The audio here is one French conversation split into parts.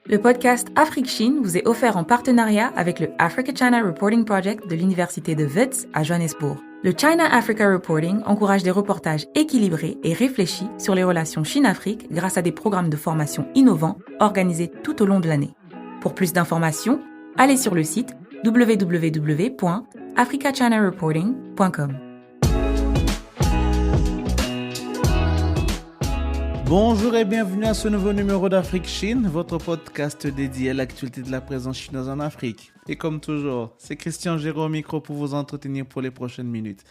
Le podcast Afrique-Chine vous est offert en partenariat avec le Africa-China Reporting Project de l'Université de Wits à Johannesburg. Le China-Africa Reporting encourage des reportages équilibrés et réfléchis sur les relations Chine-Afrique grâce à des programmes de formation innovants organisés tout au long de l'année. Pour plus d'informations, allez sur le site www.africachinareporting.com. Bonjour et bienvenue à ce nouveau numéro d'Afrique-Chine, votre podcast dédié à l'actualité de la présence chinoise en Afrique. Et comme toujours, c'est Christian Géraud au micro pour vous entretenir pour les prochaines minutes.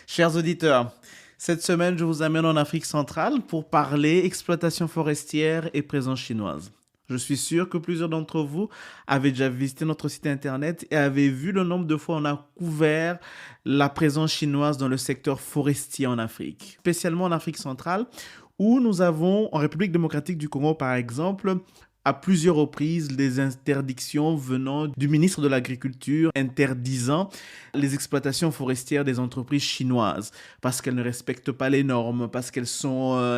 Chers auditeurs, cette semaine, je vous amène en Afrique centrale pour parler exploitation forestière et présence chinoise. Je suis sûr que plusieurs d'entre vous avaient déjà visité notre site internet et avaient vu le nombre de fois où on a couvert la présence chinoise dans le secteur forestier en Afrique, spécialement en Afrique centrale, où nous avons, en République démocratique du Congo par exemple, à plusieurs reprises, des interdictions venant du ministre de l'Agriculture interdisant les exploitations forestières des entreprises chinoises parce qu'elles ne respectent pas les normes, parce qu'elles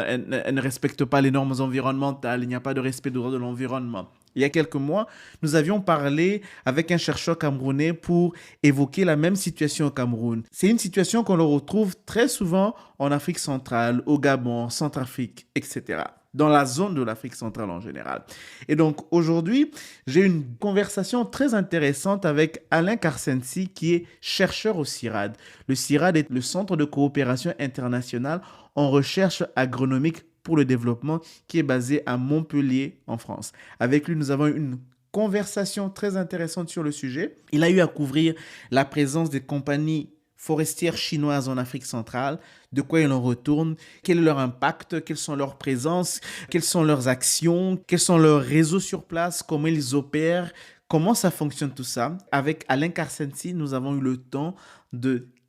elles ne respectent pas les normes environnementales, il n'y a pas de respect des droits de l'environnement. Il y a quelques mois, nous avions parlé avec un chercheur camerounais pour évoquer la même situation au Cameroun. C'est une situation qu'on retrouve très souvent en Afrique centrale, au Gabon, en Centrafrique, etc., dans la zone de l'Afrique centrale en général. Et donc aujourd'hui, j'ai une conversation très intéressante avec Alain Karsensi, qui est chercheur au CIRAD. Le CIRAD est le Centre de coopération internationale en recherche agronomique pour le développement, qui est basé à Montpellier, en France. Avec lui, nous avons une conversation très intéressante sur le sujet. Il a eu à couvrir la présence des compagnies forestières chinoises en Afrique centrale, de quoi ils en retournent, quel est leur impact, quelles sont leurs présences, quelles sont leurs actions, quels sont leurs réseaux sur place, comment ils opèrent, comment ça fonctionne tout ça. Avec Alain Karsensi, nous avons eu le temps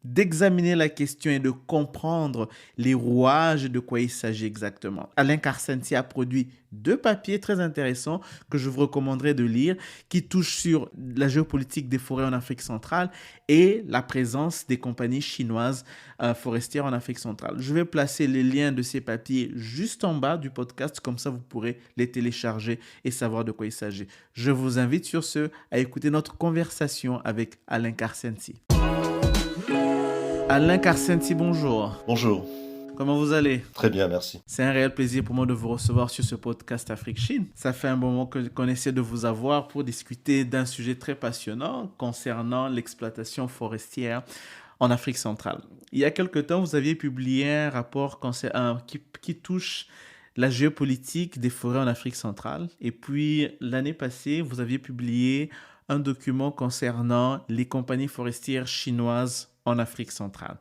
d'examiner la question et de comprendre les rouages et de quoi il s'agit exactement. Alain Karsensi a produit 2 papiers très intéressants que je vous recommanderais de lire, qui touchent sur la géopolitique des forêts en Afrique centrale et la présence des compagnies chinoises forestières en Afrique centrale. Je vais placer les liens de ces papiers juste en bas du podcast, comme ça vous pourrez les télécharger et savoir de quoi il s'agit. Je vous invite sur ce à écouter notre conversation avec Alain Karsensi. Alain Karsensi, bonjour. Bonjour. Comment vous allez? Très bien, merci. C'est un réel plaisir pour moi de vous recevoir sur ce podcast Afrique-Chine. Ça fait un moment qu'on essaie de vous avoir pour discuter d'un sujet très passionnant concernant l'exploitation forestière en Afrique centrale. Il y a quelque temps, vous aviez publié un rapport qui touche la géopolitique des forêts en Afrique centrale. Et puis, l'année passée, vous aviez publié un document concernant les compagnies forestières chinoises en Afrique centrale.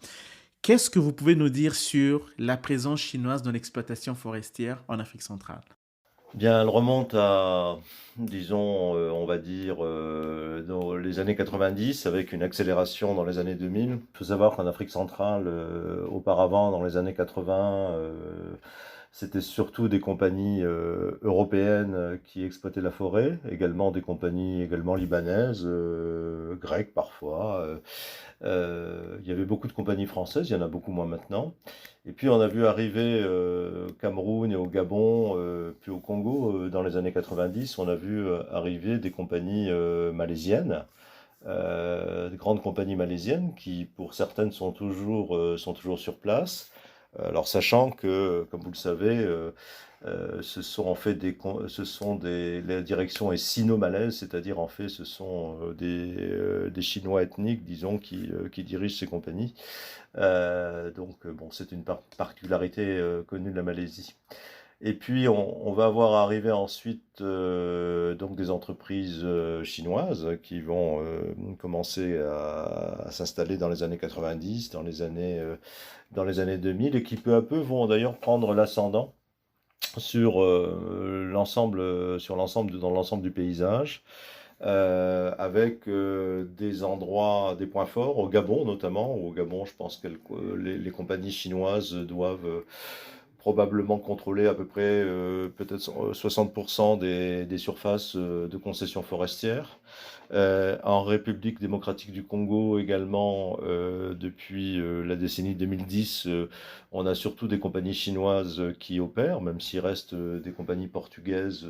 Qu'est-ce que vous pouvez nous dire sur la présence chinoise dans l'exploitation forestière en Afrique centrale? Bien, elle remonte à, disons, on va dire, dans les années 90, avec une accélération dans les années 2000. Il faut savoir qu'en Afrique centrale, auparavant, dans les années 80, c'était surtout des compagnies européennes qui exploitaient la forêt, également des compagnies également libanaises, grecques parfois. Il y avait beaucoup de compagnies françaises, il y en a beaucoup moins maintenant. Et puis on a vu arriver au Cameroun et au Gabon, puis au Congo, dans les années 90, on a vu arriver des compagnies malaisiennes, des grandes compagnies malaisiennes qui, pour certaines, sont toujours sur place. Alors sachant que, comme vous le savez, ce sont en fait la direction est sino-malaise, c'est-à-dire en fait ce sont des Chinois ethniques, disons, qui dirigent ces compagnies. Donc bon, c'est une particularité connue de la Malaisie. Et puis on va avoir arrivé ensuite donc des entreprises chinoises qui vont commencer à s'installer dans les années 90, dans les années 2000, et qui peu à peu vont d'ailleurs prendre l'ascendant sur dans l'ensemble du paysage, avec des points forts au Gabon notamment. Au Gabon, je pense que les compagnies chinoises doivent probablement contrôler à peu près peut-être 60% des surfaces de concessions forestières. En République démocratique du Congo également, depuis la décennie 2010, on a surtout des compagnies chinoises qui opèrent, même s'il reste des compagnies portugaises,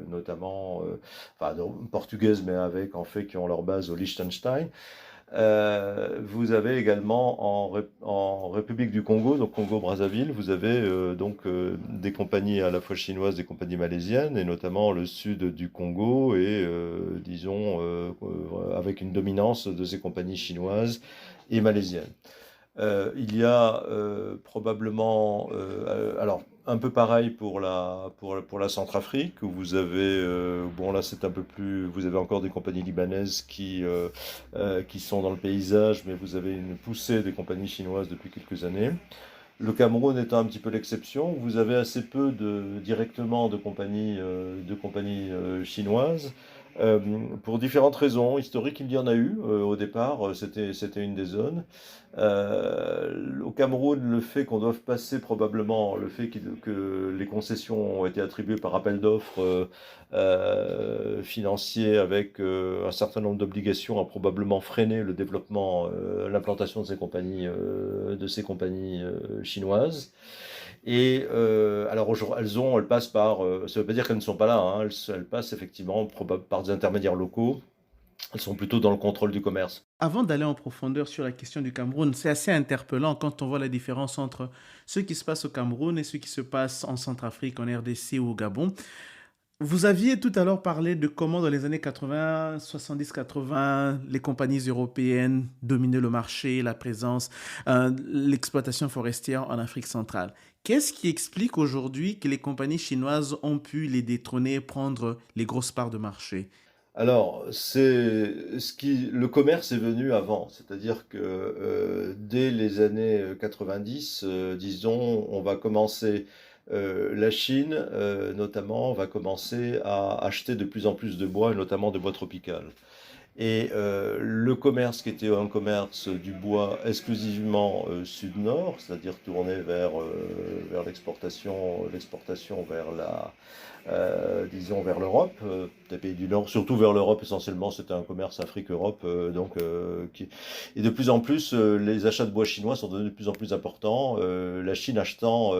notamment, enfin portugaises, mais avec en fait qui ont leur base au Liechtenstein. Vous avez également en République du Congo, donc Congo-Brazzaville, vous avez des compagnies à la fois chinoises, des compagnies malaisiennes, et notamment le sud du Congo, et avec une dominance de ces compagnies chinoises et malaisiennes. Il y a probablement, alors un peu pareil pour la Centrafrique, où vous avez, bon là c'est un peu plus, vous avez encore des compagnies libanaises qui sont dans le paysage, mais vous avez une poussée des compagnies chinoises depuis quelques années. Le Cameroun étant un petit peu l'exception, vous avez assez peu directement de compagnies, chinoises. Pour différentes raisons historiques, il y en a eu au départ, c'était une des zones. Au Cameroun, le fait qu'on doive passer probablement, le fait que les concessions ont été attribuées par appel d'offres financiers avec un certain nombre d'obligations a probablement freiné le développement, l'implantation de ces compagnies chinoises. Et alors elles passent par, ça ne veut pas dire qu'elles ne sont pas là, hein, elles passent effectivement par des intermédiaires locaux. Elles sont plutôt dans le contrôle du commerce. Avant d'aller en profondeur sur la question du Cameroun, c'est assez interpellant quand on voit la différence entre ce qui se passe au Cameroun et ce qui se passe en Centrafrique, en RDC ou au Gabon. Vous aviez tout à l'heure parlé de comment dans les années 80, 70, 80, les compagnies européennes dominaient le marché, la présence, l'exploitation forestière en Afrique centrale. Qu'est-ce qui explique aujourd'hui que les compagnies chinoises ont pu les détrôner et prendre les grosses parts de marché? Alors, le commerce est venu avant, c'est-à-dire que dès les années 90, disons, on va commencer, la Chine notamment, va commencer à acheter de plus en plus de bois, et notamment de bois tropical. Et le commerce qui était un commerce du bois exclusivement sud-nord, c'est-à-dire tourné vers l'exportation vers disons vers l'Europe, des pays du Nord, surtout vers l'Europe essentiellement, c'était un commerce Afrique-Europe, et de plus en plus, les achats de bois chinois sont devenus de plus en plus importants, la Chine achetant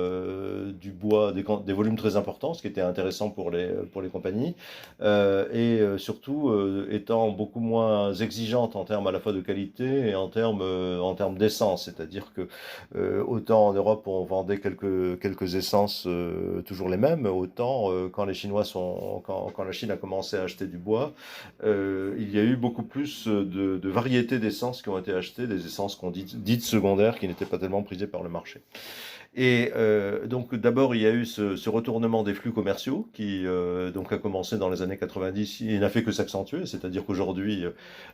du bois, des volumes très importants, ce qui était intéressant pour les compagnies, surtout étant beaucoup moins exigeante en termes à la fois de qualité et en termes d'essence, c'est-à-dire que autant en Europe on vendait quelques essences toujours les mêmes, autant quand la Chine a commencé à acheter du bois, il y a eu beaucoup plus de variétés d'essences qui ont été achetées, des essences qu'on dites secondaires qui n'étaient pas tellement prisées par le marché. Et donc d'abord il y a eu ce retournement des flux commerciaux qui donc a commencé dans les années 90, il n'a fait que s'accentuer, c'est-à-dire qu'aujourd'hui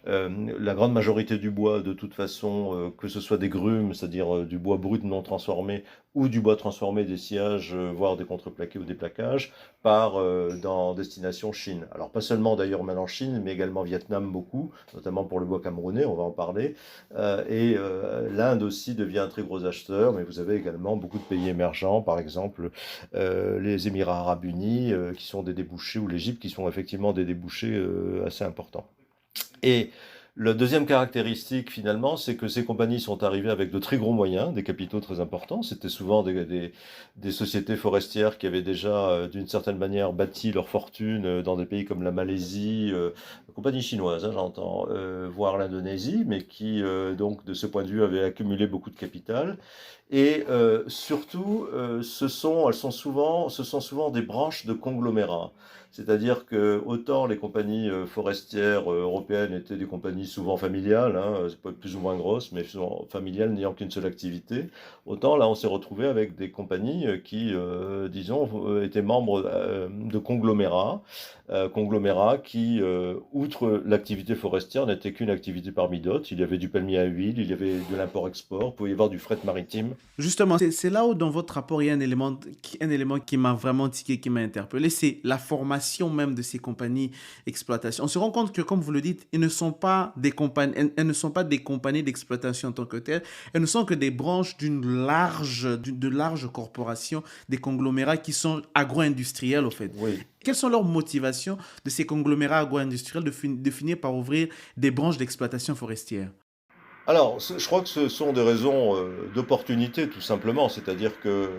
la grande majorité du bois de toute façon, que ce soit des grumes, c'est-à-dire du bois brut non transformé, ou du bois transformé, des sciages, voire des contreplaqués ou des plaquages, part dans destination Chine. Alors pas seulement d'ailleurs maintenant Chine, mais également Vietnam beaucoup, notamment pour le bois camerounais, on va en parler, l'Inde aussi devient un très gros acheteur, mais vous avez également beaucoup de pays émergents, par exemple les Émirats arabes unis, qui sont des débouchés, ou l'Égypte, qui sont effectivement des débouchés assez importants. Et la deuxième caractéristique, finalement, c'est que ces compagnies sont arrivées avec de très gros moyens, des capitaux très importants. C'était souvent des sociétés forestières qui avaient déjà, d'une certaine manière, bâti leur fortune dans des pays comme la Malaisie, compagnies chinoises, hein, j'entends, voire l'Indonésie, mais qui, donc, de ce point de vue, avaient accumulé beaucoup de capital. Et surtout, ce sont souvent des branches de conglomérats. C'est-à-dire que autant les compagnies forestières européennes étaient des compagnies souvent familiales, hein, c'est pas plus ou moins grosses, mais souvent familiales n'ayant qu'une seule activité, autant là on s'est retrouvé avec des compagnies qui, disons, étaient membres de conglomérats qui, outre l'activité forestière, n'étaient qu'une activité parmi d'autres. Il y avait du palmier à huile, il y avait de l'import-export, il pouvait y avoir du fret maritime. Justement, c'est là où dans votre rapport, il y a un élément qui m'a vraiment tiqué, qui m'a interpellé, c'est la formation formation même de ces compagnies d'exploitation. On se rend compte que, comme vous le dites, elles ne sont pas des compagnies d'exploitation en tant que telles. Elles ne sont que des branches de larges corporations, des conglomérats qui sont agro-industriels, au fait. Oui. Quelles sont leurs motivations de ces conglomérats agro-industriels de finir par ouvrir des branches d'exploitation forestière? Alors, je crois que ce sont des raisons d'opportunité, tout simplement. C'est-à-dire que,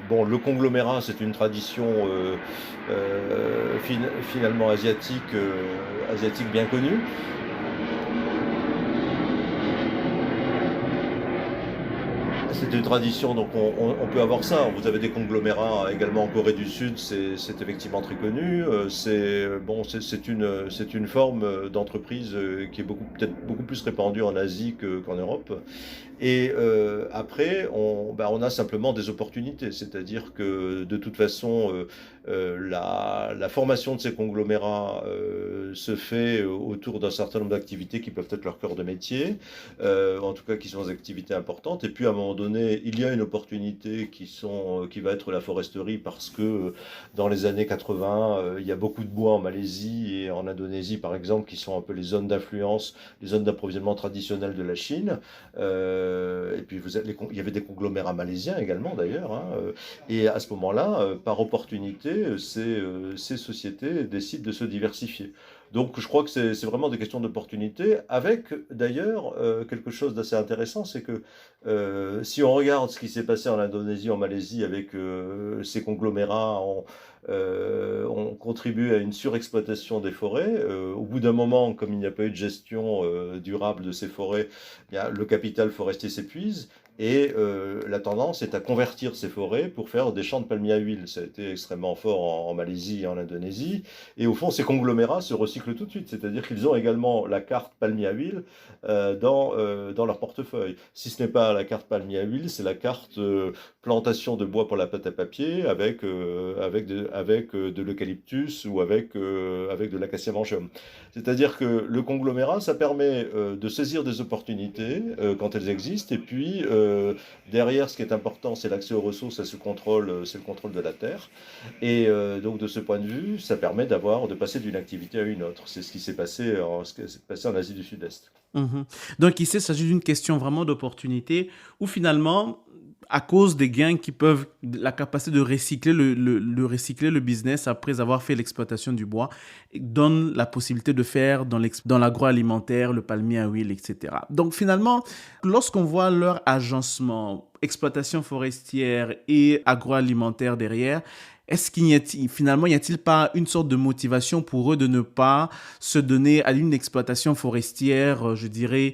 bon, le conglomérat, c'est une tradition finalement asiatique bien connue. C'est une tradition, donc on peut avoir ça. Vous avez des conglomérats également en Corée du Sud, c'est effectivement très connu. C'est une forme d'entreprise qui est peut-être beaucoup plus répandue en Asie qu'en Europe. Et après, on a simplement des opportunités, c'est-à-dire que de toute façon, la formation de ces conglomérats se fait autour d'un certain nombre d'activités qui peuvent être leur cœur de métier, en tout cas qui sont des activités importantes. Et puis à un moment donné, il y a une opportunité qui va être la foresterie parce que dans les années 80, il y a beaucoup de bois en Malaisie et en Indonésie, par exemple, qui sont un peu les zones d'influence, les zones d'approvisionnement traditionnelles de la Chine. Et puis il y avait des conglomérats malaisiens également d'ailleurs. Hein, et à ce moment-là, par opportunité, ces sociétés décident de se diversifier. Donc je crois que c'est vraiment des questions d'opportunité, avec d'ailleurs quelque chose d'assez intéressant, c'est que si on regarde ce qui s'est passé en Indonésie, en Malaisie, avec ces conglomérats, on contribue à une surexploitation des forêts. Au bout d'un moment, comme il n'y a pas eu de gestion durable de ces forêts, eh bien, le capital forestier s'épuise. Et la tendance est à convertir ces forêts pour faire des champs de palmiers à huile. Ça a été extrêmement fort en Malaisie et en Indonésie. Et au fond, ces conglomérats se recyclent tout de suite. C'est-à-dire qu'ils ont également la carte palmier à huile dans leur portefeuille. Si ce n'est pas la carte palmier à huile, c'est la carte plantation de bois pour la pâte à papier avec de l'eucalyptus ou avec de l'acacia manchum. C'est-à-dire que le conglomérat, ça permet de saisir des opportunités quand elles existent. Et puis, derrière, ce qui est important, c'est l'accès aux ressources, c'est le contrôle de la terre. Et donc, de ce point de vue, ça permet de passer d'une activité à une autre. C'est ce qui s'est passé en Asie du Sud-Est. Mhm. Donc ici, il s'agit d'une question vraiment d'opportunité où finalement, à cause des gains qui peuvent, la capacité de recycler recycler le business après avoir fait l'exploitation du bois, donne la possibilité de faire dans l'agroalimentaire, le palmier à huile, etc. Donc finalement, lorsqu'on voit leur agencement, exploitation forestière et agroalimentaire derrière, est-ce qu'il y a finalement, y a-t-il pas une sorte de motivation pour eux de ne pas se donner à une exploitation forestière, je dirais,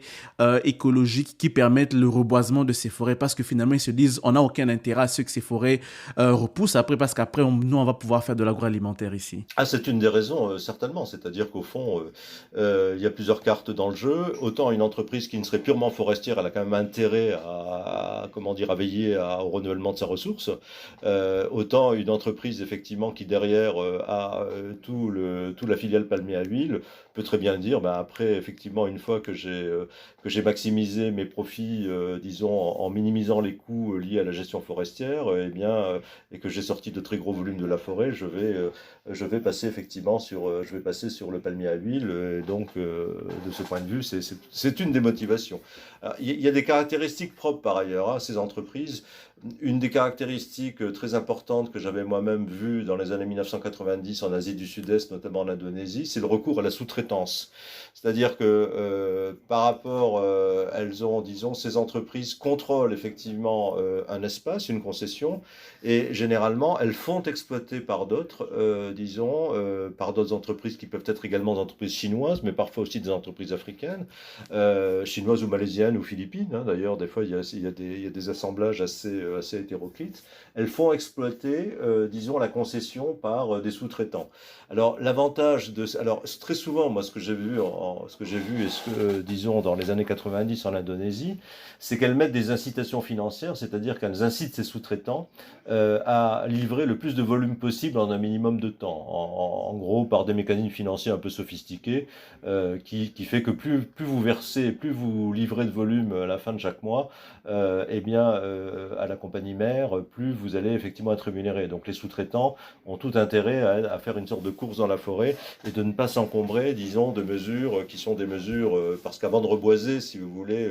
écologique qui permette le reboisement de ces forêts? Parce que finalement, ils se disent, on n'a aucun intérêt à ce que ces forêts repoussent après, parce qu'après, nous, on va pouvoir faire de l'agroalimentaire ici. Ah, c'est une des raisons, certainement. C'est-à-dire qu'au fond, il y a plusieurs cartes dans le jeu. Autant une entreprise qui ne serait purement forestière, elle a quand même intérêt à veiller au renouvellement de sa ressource. Autant une entreprise, effectivement, qui derrière a tout la filiale palmier à huile, peut très bien dire, ben après, effectivement, une fois que j'ai maximisé mes profits, disons, en minimisant les coûts liés à la gestion forestière, et que j'ai sorti de très gros volumes de la forêt, je vais passer effectivement je vais passer sur le palmier à huile. Donc, de ce point de vue, c'est une des motivations. Alors, il y a des caractéristiques propres par ailleurs à ces entreprises. Une des caractéristiques très importantes que j'avais moi-même vues dans les années 1990 en Asie du Sud-Est, notamment en Indonésie, c'est le recours à la sous-traitance. C'est-à-dire que par rapport, elles ont, disons, ces entreprises contrôlent effectivement un espace, une concession, et généralement, elles font exploiter par d'autres, par d'autres entreprises qui peuvent être également des entreprises chinoises, mais parfois aussi des entreprises africaines, chinoises ou malaisiennes ou philippines. Hein, d'ailleurs, des fois, il y a des assemblages assez hétéroclites. Elles font exploiter, disons, la concession par des sous-traitants. Alors, alors très souvent, moi, ce que j'ai vu disons, dans les années 90 en Indonésie, c'est qu'elles mettent des incitations financières, c'est-à-dire qu'elles incitent ces sous-traitants à livrer le plus de volume possible en un minimum de temps. En gros, par des mécanismes financiers un peu sophistiqués, qui fait que plus vous versez, plus vous livrez de volume à la fin de chaque mois, à la compagnie mère, plus vous allez effectivement être rémunéré. Donc les sous-traitants ont tout intérêt à faire une sorte de course dans la forêt et de ne pas s'encombrer, disons, de mesures qui sont des mesures, parce qu'avant de reboiser, si vous voulez,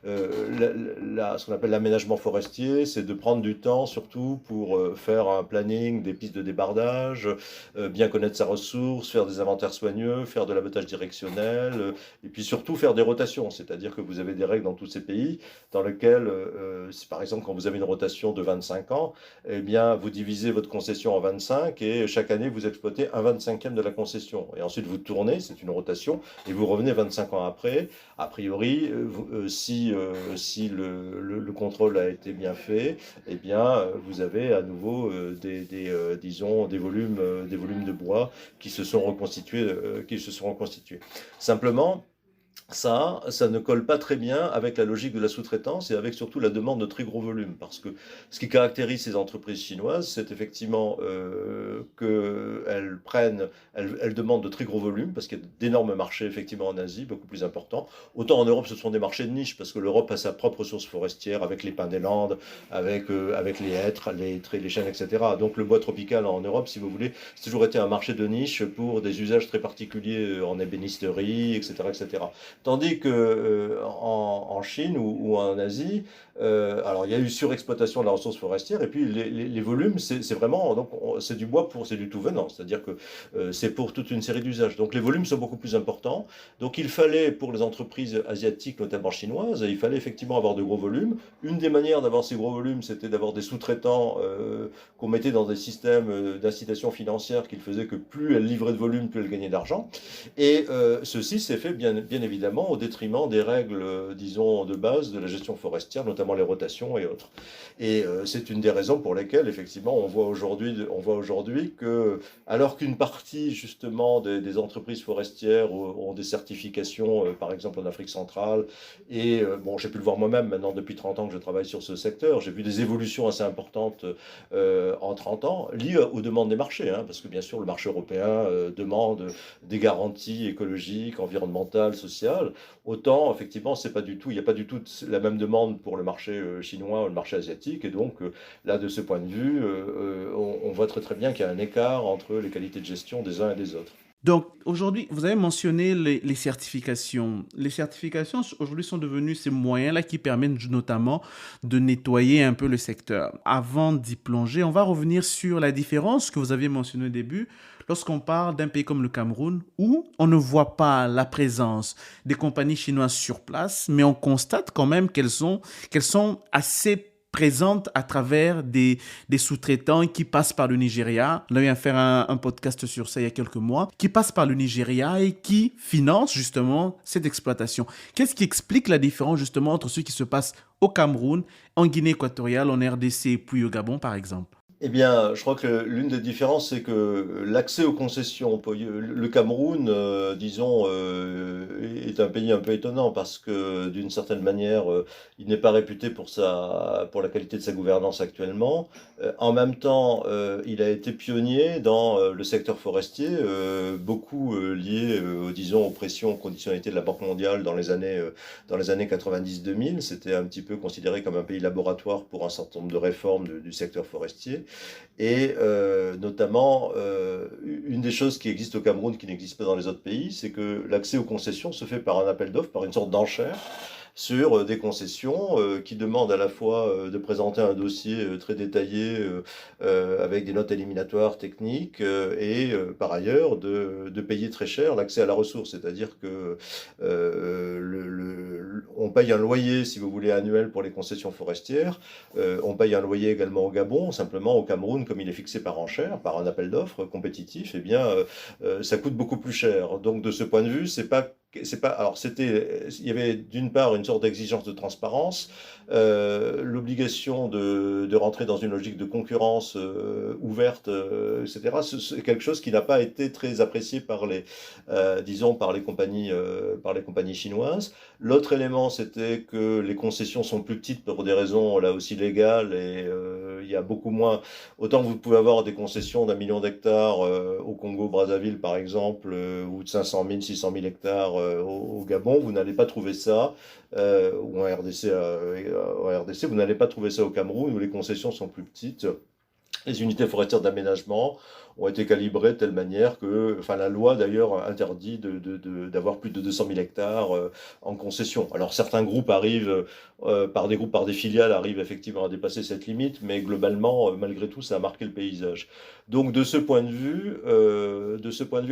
ce qu'on appelle l'aménagement forestier, c'est de prendre du temps surtout pour faire un planning des pistes de débardage, bien connaître sa ressource, faire des inventaires soigneux, faire de l'abattage directionnel, et puis surtout faire des rotations, c'est-à-dire que vous avez des règles dans tous ces pays dans lesquelles, si par exemple quand vous avez une rotation de 25 ans, eh bien vous divisez votre concession en 25 et chaque année vous exploitez un 25e de la concession. Et ensuite vous tournez, c'est une rotation, et vous revenez 25 ans après. A priori, si le contrôle a été bien fait, eh bien vous avez à nouveau disons des volumes de bois qui se sont reconstitués. Simplement, ça ne colle pas très bien avec la logique de la sous-traitance et avec surtout la demande de très gros volumes. Parce que ce qui caractérise ces entreprises chinoises, c'est effectivement qu'elles demandent de très gros volumes, parce qu'il y a d'énormes marchés effectivement en Asie, beaucoup plus importants. Autant en Europe, ce sont des marchés de niche, parce que l'Europe a sa propre ressource forestière, avec les pins des Landes, avec les hêtres, les chênes, etc. Donc le bois tropical en Europe, si vous voulez, c'est toujours été un marché de niche pour des usages très particuliers en ébénisterie, etc., etc. Tandis que en Chine ou en Asie, alors il y a eu surexploitation de la ressource forestière et puis les volumes, c'est vraiment donc c'est du bois c'est du tout venant, c'est-à-dire que c'est pour toute une série d'usages. Donc les volumes sont beaucoup plus importants. Donc il fallait pour les entreprises asiatiques, notamment chinoises, il fallait effectivement avoir de gros volumes. Une des manières d'avoir ces gros volumes, c'était d'avoir des sous-traitants qu'on mettait dans des systèmes d'incitation financière qui faisaient que plus elles livraient de volume, plus elles gagnaient d'argent. Et ceci s'est fait bien évidemment au détriment des règles, disons, de base de la gestion forestière, notamment les rotations et autres. Et c'est une des raisons pour lesquelles, effectivement, on voit aujourd'hui que, alors qu'une partie, justement, des entreprises forestières ont des certifications, par exemple en Afrique centrale, et bon, j'ai pu le voir moi-même maintenant depuis 30 ans que je travaille sur ce secteur, j'ai vu des évolutions assez importantes en 30 ans, liées aux demandes des marchés, hein, parce que bien sûr, le marché européen demande des garanties écologiques, environnementales, sociales. Autant, effectivement, il n'y a pas du tout la même demande pour le marché chinois ou le marché asiatique. Et donc, là, de ce point de vue, on voit très très bien qu'il y a un écart entre les qualités de gestion des uns et des autres. Donc, aujourd'hui, vous avez mentionné les certifications. Les certifications, aujourd'hui, sont devenues ces moyens-là qui permettent notamment de nettoyer un peu le secteur. Avant d'y plonger, on va revenir sur la différence que vous aviez mentionnée au début lorsqu'on parle d'un pays comme le Cameroun où on ne voit pas la présence des compagnies chinoises sur place, mais on constate quand même qu'elles sont assez présentes à travers des sous-traitants qui passent par le Nigeria. On a eu à faire un podcast sur ça il y a quelques mois, qui passent par le Nigeria et qui financent justement cette exploitation. Qu'est-ce qui explique la différence justement entre ce qui se passe au Cameroun, en Guinée équatoriale, en RDC, puis au Gabon par exemple? Eh bien, je crois que l'une des différences, c'est que l'accès aux concessions, le Cameroun, disons, est un pays un peu étonnant parce que d'une certaine manière, il n'est pas réputé pour la qualité de sa gouvernance actuellement. En même temps, il a été pionnier dans le secteur forestier, beaucoup lié, disons, aux pressions, aux conditionnalités de la Banque mondiale dans les années 90-2000. C'était un petit peu considéré comme un pays laboratoire pour un certain nombre de réformes du secteur forestier. Et notamment, une des choses qui existe au Cameroun qui n'existe pas dans les autres pays, c'est que l'accès aux concessions se fait par un appel d'offres, par une sorte d'enchère sur des concessions qui demandent à la fois de présenter un dossier très détaillé avec des notes éliminatoires techniques et par ailleurs de payer très cher l'accès à la ressource. C'est-à-dire que on paye un loyer, si vous voulez, annuel pour les concessions forestières. On paye un loyer également au Gabon. Simplement, au Cameroun, comme il est fixé par enchère, par un appel d'offres compétitif, eh bien, ça coûte beaucoup plus cher. Donc, de ce point de vue, alors il y avait d'une part une sorte d'exigence de transparence, l'obligation de rentrer dans une logique de concurrence ouverte, etc. C'est quelque chose qui n'a pas été très apprécié par les compagnies chinoises. L'autre élément, c'était que les concessions sont plus petites pour des raisons là aussi légales et il y a beaucoup moins. Autant que vous pouvez avoir des concessions d'1 million d'hectares au Congo-Brazzaville par exemple, ou de 500 000, 600 000 hectares au Gabon, vous n'allez pas trouver ça, ou en RDC, vous n'allez pas trouver ça au Cameroun, où les concessions sont plus petites. Les unités forestières d'aménagement ont été calibrées de telle manière que, enfin, la loi d'ailleurs interdit d'avoir plus de 200 000 hectares en concession. Alors certains groupes arrivent, par des filiales, arrivent effectivement à dépasser cette limite, mais globalement, malgré tout, ça a marqué le paysage. Donc de ce point de vue,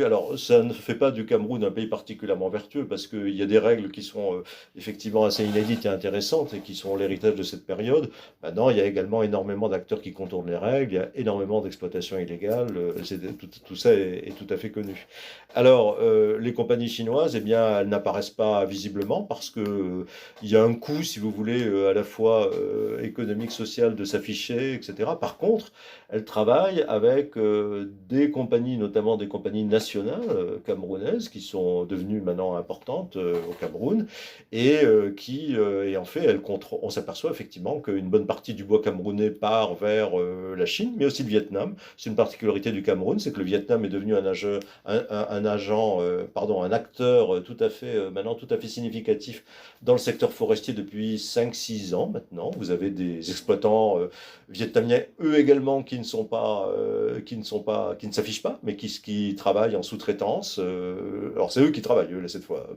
alors ça ne fait pas du Cameroun un pays particulièrement vertueux parce qu'il y a des règles qui sont effectivement assez inédites et intéressantes et qui sont l'héritage de cette période. Maintenant, il y a également énormément d'acteurs qui contournent les règles, il y a énormément d'exploitation illégale, tout ça est tout à fait connu. Alors, les compagnies chinoises, eh bien, elles n'apparaissent pas visiblement parce que il y a un coût, si vous voulez, à la fois économique, social de s'afficher, etc. Par contre, elles travaillent avec des compagnies, notamment des compagnies nationales camerounaises, qui sont devenues maintenant importantes au Cameroun, et en fait, on s'aperçoit effectivement qu'une bonne partie du bois camerounais part vers la Chine, mais aussi le Vietnam. C'est une particularité du Cameroun, c'est que le Vietnam est devenu un acteur maintenant tout à fait significatif dans le secteur forestier depuis 5-6 ans maintenant. Vous avez des exploitants vietnamiens, eux également, qui ne s'affichent pas, mais qui travaillent en sous-traitance. Alors c'est eux qui travaillent, là, cette fois.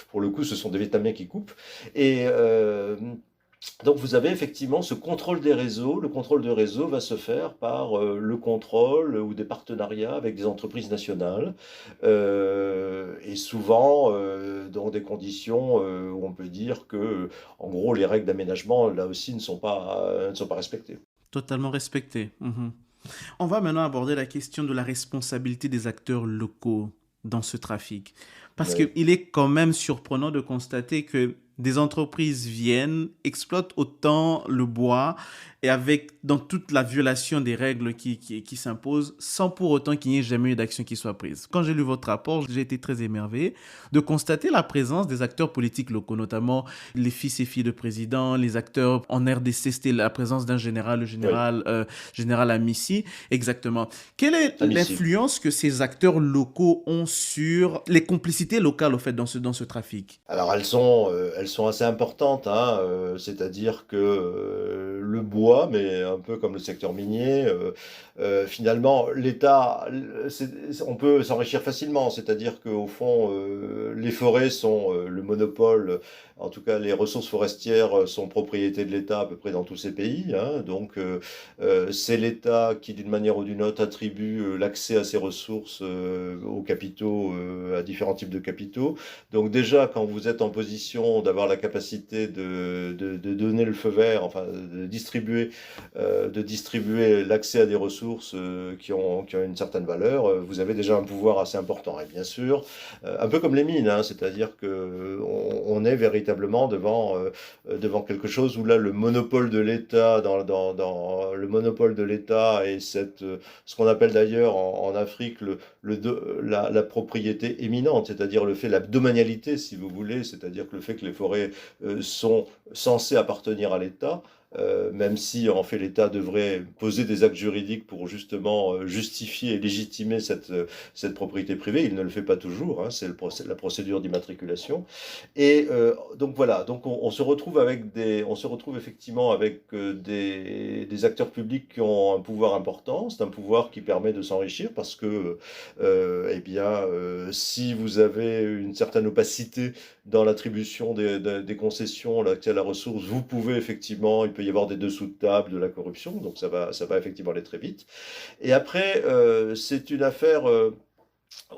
Pour le coup, ce sont des Vietnamiens qui coupent. Et donc vous avez effectivement ce contrôle des réseaux. Le contrôle de réseau va se faire par le contrôle ou des partenariats avec des entreprises nationales, et souvent dans des conditions où on peut dire que, en gros, les règles d'aménagement là aussi ne sont pas respectées. Totalement respecté. Mhm. On va maintenant aborder la question de la responsabilité des acteurs locaux dans ce trafic. Parce Oui. qu'il est quand même surprenant de constater que des entreprises viennent, exploitent autant le bois et dans toute la violation des règles qui s'imposent, sans pour autant qu'il n'y ait jamais eu d'action qui soit prise. Quand j'ai lu votre rapport, j'ai été très émerveillé de constater la présence des acteurs politiques locaux, notamment les fils et filles de présidents, les acteurs en RDC, c'était la présence d'un général, général Amissi, exactement. Quelle est Amici. l'influence que ces acteurs locaux ont sur les complicités locales, au fait, dans ce trafic? Alors elles sont assez importantes, hein, c'est-à-dire que le bois, mais un peu comme le secteur minier, finalement l'État, on peut s'enrichir facilement, c'est-à-dire qu'au fond les forêts sont le monopole, en tout cas les ressources forestières sont propriété de l'État à peu près dans tous ces pays, hein, donc c'est l'État qui d'une manière ou d'une autre attribue l'accès à ces ressources aux capitaux, à différents types de capitaux. Donc déjà, quand vous êtes en position d'avoir la capacité de donner le feu vert, enfin de distribuer l'accès à des ressources qui ont une certaine valeur, vous avez déjà un pouvoir assez important. Et bien sûr, un peu comme les mines, hein, c'est-à-dire que on est véritablement devant quelque chose où là le monopole de l'État dans le monopole de l'État et ce qu'on appelle d'ailleurs en Afrique la propriété éminente, c'est-à-dire la domanialité, si vous voulez, c'est-à-dire que le fait que les forêts sont censées appartenir à l'État, même si en fait l'État devrait poser des actes juridiques pour justement justifier et légitimer cette propriété privée, il ne le fait pas toujours, hein, c'est la procédure d'immatriculation. Et donc voilà, donc on se retrouve effectivement avec des acteurs publics qui ont un pouvoir important. C'est un pouvoir qui permet de s'enrichir parce que si vous avez une certaine opacité dans l'attribution des concessions, l'accès à la ressource, vous pouvez effectivement, il peut y avoir des dessous de table, de la corruption, donc ça va effectivement aller très vite. Et après, c'est une affaire.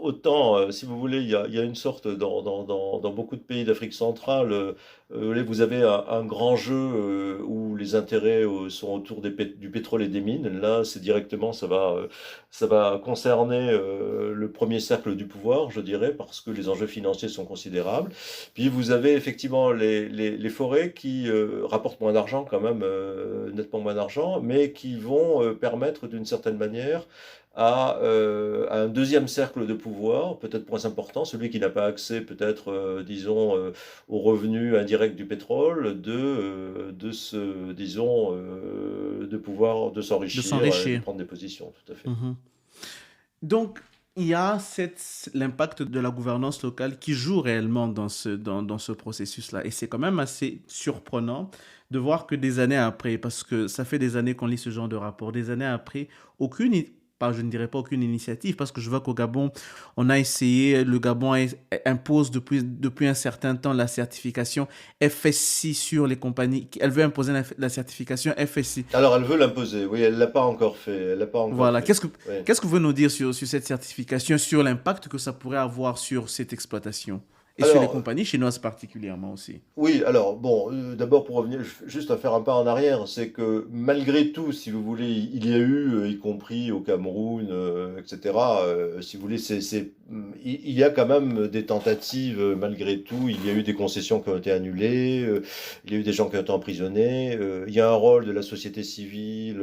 Autant, si vous voulez, il y a une sorte, dans beaucoup de pays d'Afrique centrale, vous avez un grand jeu où les intérêts sont autour du pétrole et des mines. Là, c'est directement, ça va concerner le premier cercle du pouvoir, je dirais, parce que les enjeux financiers sont considérables. Puis vous avez effectivement les forêts qui rapportent moins d'argent quand même, nettement moins d'argent, mais qui vont permettre d'une certaine manière à un deuxième cercle de pouvoir, peut-être moins important, celui qui n'a pas accès peut-être, aux revenus indirects du pétrole, de pouvoir de De s'enrichir et de s'enrichir. prendre des positions, tout à fait. Mhm. Donc, il y a l'impact de la gouvernance locale qui joue réellement dans ce processus-là. Et c'est quand même assez surprenant de voir que des années après, parce que ça fait des années qu'on lit ce genre de rapport, des années après, je ne dirais pas aucune initiative, parce que je vois qu'au Gabon, on a essayé, le Gabon impose depuis un certain temps la certification FSC sur les compagnies. Elle veut imposer la certification FSC. Alors, elle veut l'imposer. Oui, elle l'a pas encore fait. Elle l'a pas encore Voilà. fait. Oui. Qu'est-ce que vous pouvez nous dire sur cette certification, sur l'impact que ça pourrait avoir sur cette exploitation et sur les Alors, compagnies chinoises particulièrement aussi? oui, alors bon, d'abord pour revenir juste à faire un pas en arrière, c'est que malgré tout, si vous voulez, il y a eu, y compris au Cameroun, etc. Si vous voulez, il y a quand même des tentatives malgré tout. Il y a eu des concessions qui ont été annulées, il y a eu des gens qui ont été emprisonnés. Il y a un rôle de la société civile,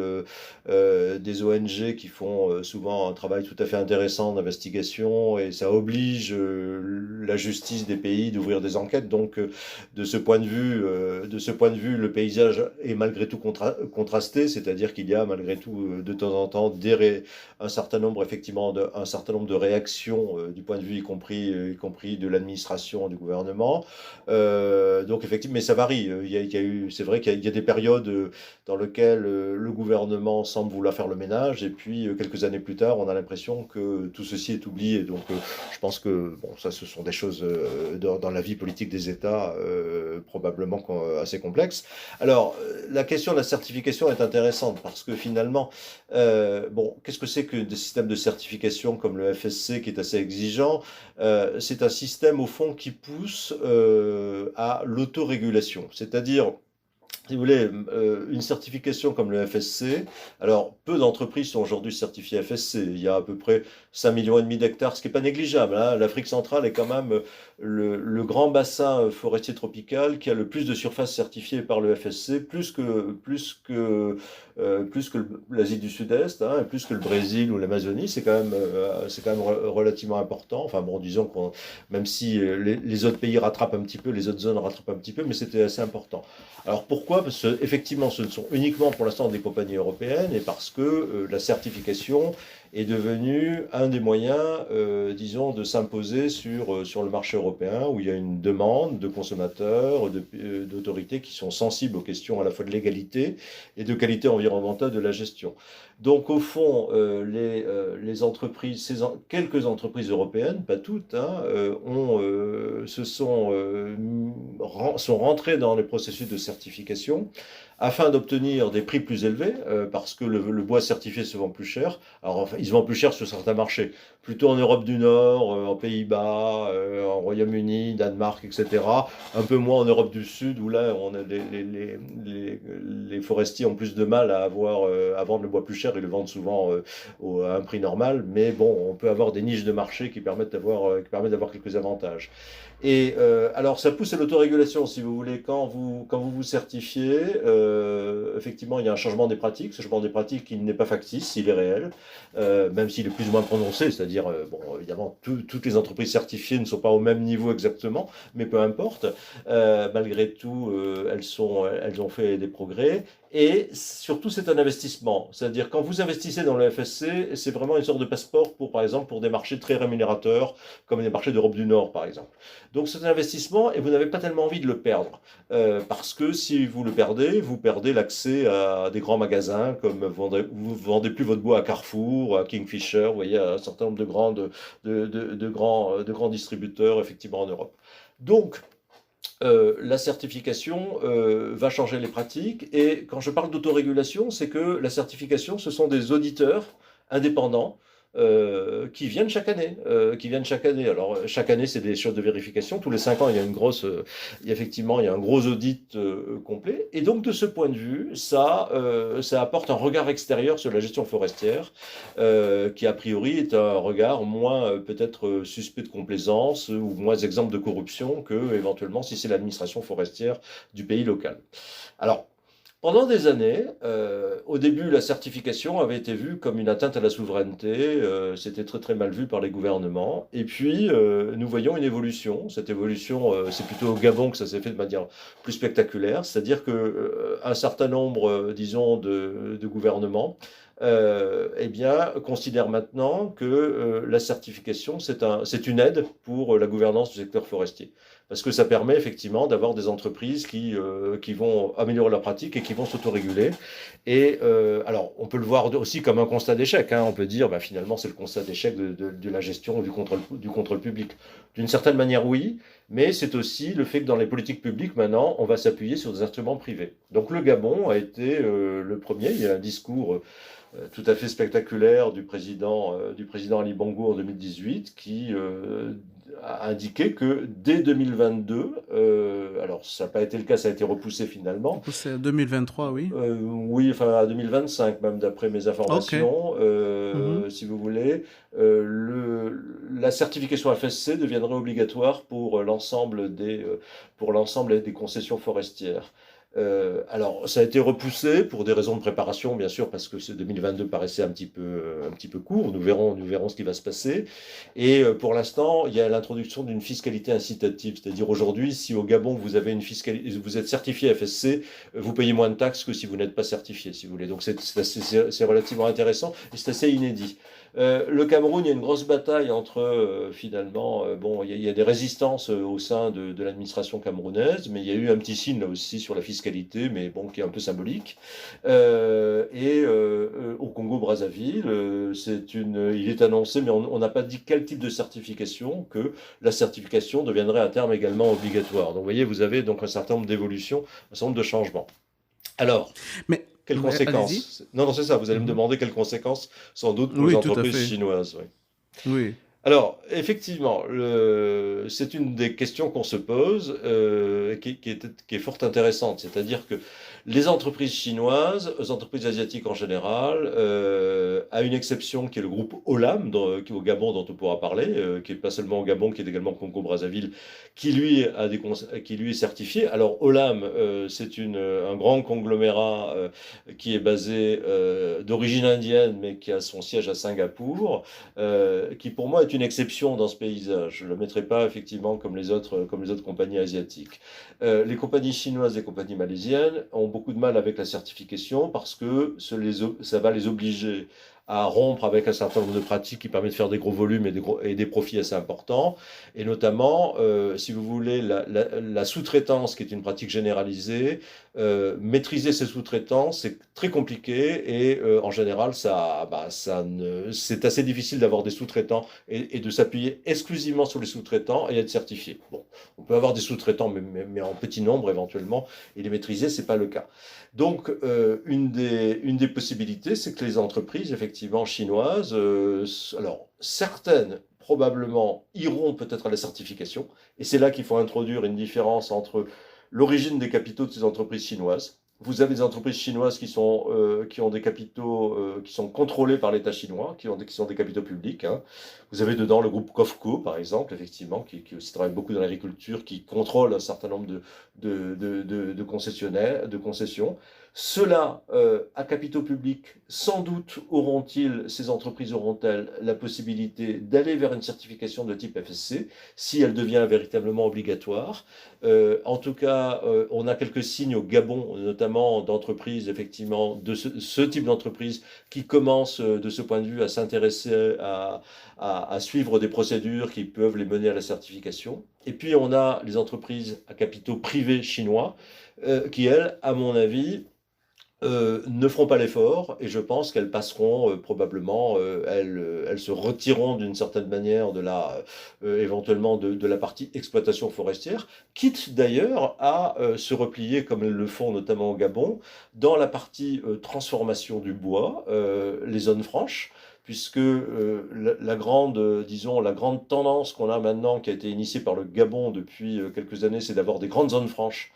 des ONG qui font souvent un travail tout à fait intéressant d'investigation, et ça oblige la justice des pays d'ouvrir des enquêtes. Donc de ce point de vue, le paysage est malgré tout contrasté, c'est-à-dire qu'il y a malgré tout de temps en temps un certain nombre un certain nombre de réactions du point de vue y compris de l'administration, du gouvernement. Donc effectivement, mais ça varie. C'est vrai qu'il y a des périodes dans lesquelles le gouvernement semble vouloir faire le ménage, et puis quelques années plus tard, on a l'impression que tout ceci est oublié. Donc je pense que bon, ça, ce sont des choses dans la vie politique des États probablement assez complexes. Alors, la question de la certification est intéressante parce que finalement, bon, qu'est-ce que c'est que des systèmes de certification comme le FSC qui est assez exigeant? C'est un système au fond qui pousse à l'autorégulation, c'est-à-dire si vous voulez, une certification comme le FSC, alors peu d'entreprises sont aujourd'hui certifiées FSC. Il y a à peu près 5,5 millions d'hectares, ce qui n'est pas négligeable, hein. L'Afrique centrale est quand même le grand bassin forestier tropical qui a le plus de surface certifiée par le FSC, plus que l'Asie du Sud-Est, hein, et plus que le Brésil ou l'Amazonie. C'est quand même relativement important. Enfin bon, disons qu'on, même si les autres pays rattrapent un petit peu, les autres zones rattrapent un petit peu, mais c'était assez important. Alors pourquoi? Parce que effectivement, ce ne sont uniquement pour l'instant des compagnies européennes, et parce que la certification est devenue un des moyens, disons, de s'imposer sur le marché européen, où il y a une demande de consommateurs, d'autorités qui sont sensibles aux questions à la fois de légalité et de qualité environnementale de la gestion. Donc au fond, les entreprises, quelques entreprises européennes, pas toutes, hein, sont rentrées dans les processus de certification afin d'obtenir des prix plus élevés, parce que le bois certifié se vend plus cher. Alors, enfin, il se vend plus cher sur certains marchés, plutôt en Europe du Nord, en Pays-Bas, en Royaume-Uni, Danemark, etc. Un peu moins en Europe du Sud, où là, les forestiers ont plus de mal à vendre le bois plus cher. Ils le vendent souvent à un prix normal, mais bon, on peut avoir des niches de marché qui permettent d'avoir quelques avantages. Et alors, ça pousse à l'autorégulation, si vous voulez, quand vous certifiez, effectivement, il y a un changement des pratiques. Ce changement des pratiques, il n'est pas factice, il est réel, même s'il est plus ou moins prononcé. C'est-à-dire, bon, évidemment, toutes les entreprises certifiées ne sont pas au même niveau exactement, mais peu importe. Malgré tout, elles ont fait des progrès. Et surtout, c'est un investissement. C'est-à-dire, quand vous investissez dans le FSC, c'est vraiment une sorte de passeport par exemple, pour des marchés très rémunérateurs, comme les marchés d'Europe du Nord, par exemple. Donc, c'est un investissement et vous n'avez pas tellement envie de le perdre. Parce que si vous vous perdez l'accès à des grands magasins, comme vous vendez plus votre bois à Carrefour, à Kingfisher, vous voyez, à un certain nombre de grands distributeurs, effectivement, en Europe. Donc, la certification va changer les pratiques. Et quand je parle d'autorégulation, c'est que la certification, ce sont des auditeurs indépendants qui viennent chaque année. Alors, chaque année, c'est des choses de vérification. Tous les 5 ans, effectivement, il y a un gros audit complet. Et donc, de ce point de vue, ça apporte un regard extérieur sur la gestion forestière, qui, a priori, est un regard moins peut-être suspect de complaisance ou moins exemple de corruption que, éventuellement, si c'est l'administration forestière du pays local. Alors, pendant des années, au début, la certification avait été vue comme une atteinte à la souveraineté. C'était très très mal vu par les gouvernements. Et puis, nous voyons une évolution. Cette évolution, c'est plutôt au Gabon que ça s'est fait de manière plus spectaculaire. C'est-à-dire que un certain nombre, disons, de gouvernements eh bien, considère maintenant que la certification, c'est une aide pour la gouvernance du secteur forestier. Parce que ça permet effectivement d'avoir des entreprises qui vont améliorer leur pratique et qui vont s'autoréguler. Et alors, on peut le voir aussi comme un constat d'échec, hein. On peut dire, bah, finalement, c'est le constat d'échec de la gestion du contrôle public. D'une certaine manière, oui, mais c'est aussi le fait que dans les politiques publiques, maintenant, on va s'appuyer sur des instruments privés. Donc le Gabon a été le premier. Il y a un discours tout à fait spectaculaire du président Ali Bongo en 2018 qui a indiqué que dès 2022, alors ça n'a pas été le cas, ça a été repoussé finalement. C'est 2023, oui. Oui, enfin à 2025 même d'après mes Ok. informations, Mhm. si vous voulez, la certification FSC deviendrait obligatoire pour l'ensemble des concessions forestières. Alors, ça a été repoussé pour des raisons de préparation, bien sûr, parce que ce 2022 paraissait un petit peu court. Nous verrons ce qui va se passer. Et pour l'instant, il y a l'introduction d'une fiscalité incitative. C'est-à-dire aujourd'hui, si au Gabon, vous êtes certifié FSC, vous payez moins de taxes que si vous n'êtes pas certifié, si vous voulez. Donc, c'est relativement intéressant et c'est assez inédit. Le Cameroun, il y a une grosse bataille entre, finalement, bon, il y a des résistances au sein de l'administration camerounaise, mais il y a eu un petit signe là aussi sur la fiscalité, mais bon, qui est un peu symbolique. Au Congo-Brazzaville, il est annoncé, mais on n'a pas dit quel type de certification, que la certification deviendrait à terme également obligatoire. Donc, vous voyez, vous avez donc un certain nombre d'évolutions, un certain nombre de changements. Alors, Mais, quelles ouais, allez-y. conséquences? Non, non, c'est ça, vous allez me Mhm. demander quelles conséquences, sans doute, pour les Oui, tout à entreprises fait. chinoises. Oui. Oui. Alors, effectivement, c'est une des questions qu'on se pose, qui est fort intéressante. C'est-à-dire que les entreprises chinoises, les entreprises asiatiques en général, à une exception qui est le groupe Olam, qui est au Gabon, dont on pourra parler, qui est pas seulement au Gabon, qui est également au Congo-Brazzaville, qui lui est certifié. Alors, Olam, un grand conglomérat qui est basé d'origine indienne, mais qui a son siège à Singapour, qui pour moi est une exception dans ce paysage. Je ne le mettrai pas effectivement comme les autres compagnies asiatiques. Les compagnies chinoises et les compagnies malaisiennes ont beaucoup de mal avec la certification parce que ça va les obliger à rompre avec un certain nombre de pratiques qui permettent de faire des gros volumes et des profits assez importants. Et notamment, si vous voulez, la sous-traitance, qui est une pratique généralisée, maîtriser ces sous-traitants, c'est très compliqué et en général, c'est assez difficile d'avoir des sous-traitants et de s'appuyer exclusivement sur les sous-traitants et être certifié. Bon, on peut avoir des sous-traitants, mais en petit nombre éventuellement, et les maîtriser, c'est pas le cas. Donc, une des possibilités, c'est que les entreprises, effectivement, chinoises, alors certaines probablement iront peut-être à la certification, et c'est là qu'il faut introduire une différence entre l'origine des capitaux de ces entreprises chinoises. Vous avez des entreprises chinoises qui ont des capitaux qui sont contrôlés par l'État chinois, qui sont des capitaux publics, hein. Vous avez dedans le groupe COFCO, par exemple, effectivement, qui aussi travaille beaucoup dans l'agriculture, qui contrôle un certain nombre de concessionnaires, de concessions. Ceux-là, à capitaux publics, sans doute ces entreprises auront-elles la possibilité d'aller vers une certification de type FSC, si elle devient véritablement obligatoire. En tout cas, on a quelques signes au Gabon, notamment d'entreprises, effectivement, de ce type d'entreprise qui commencent de ce point de vue à s'intéresser à suivre des procédures qui peuvent les mener à la certification. Et puis, on a les entreprises à capitaux privés chinois qui, elles, à mon avis, ne feront pas l'effort et je pense qu'elles passeront probablement, elles se retireront d'une certaine manière éventuellement de la partie exploitation forestière, quitte d'ailleurs à se replier comme elles le font notamment au Gabon dans la partie transformation du bois, les zones franches. Puisque disons, la grande tendance qu'on a maintenant, qui a été initiée par le Gabon depuis quelques années, c'est d'avoir des grandes zones franches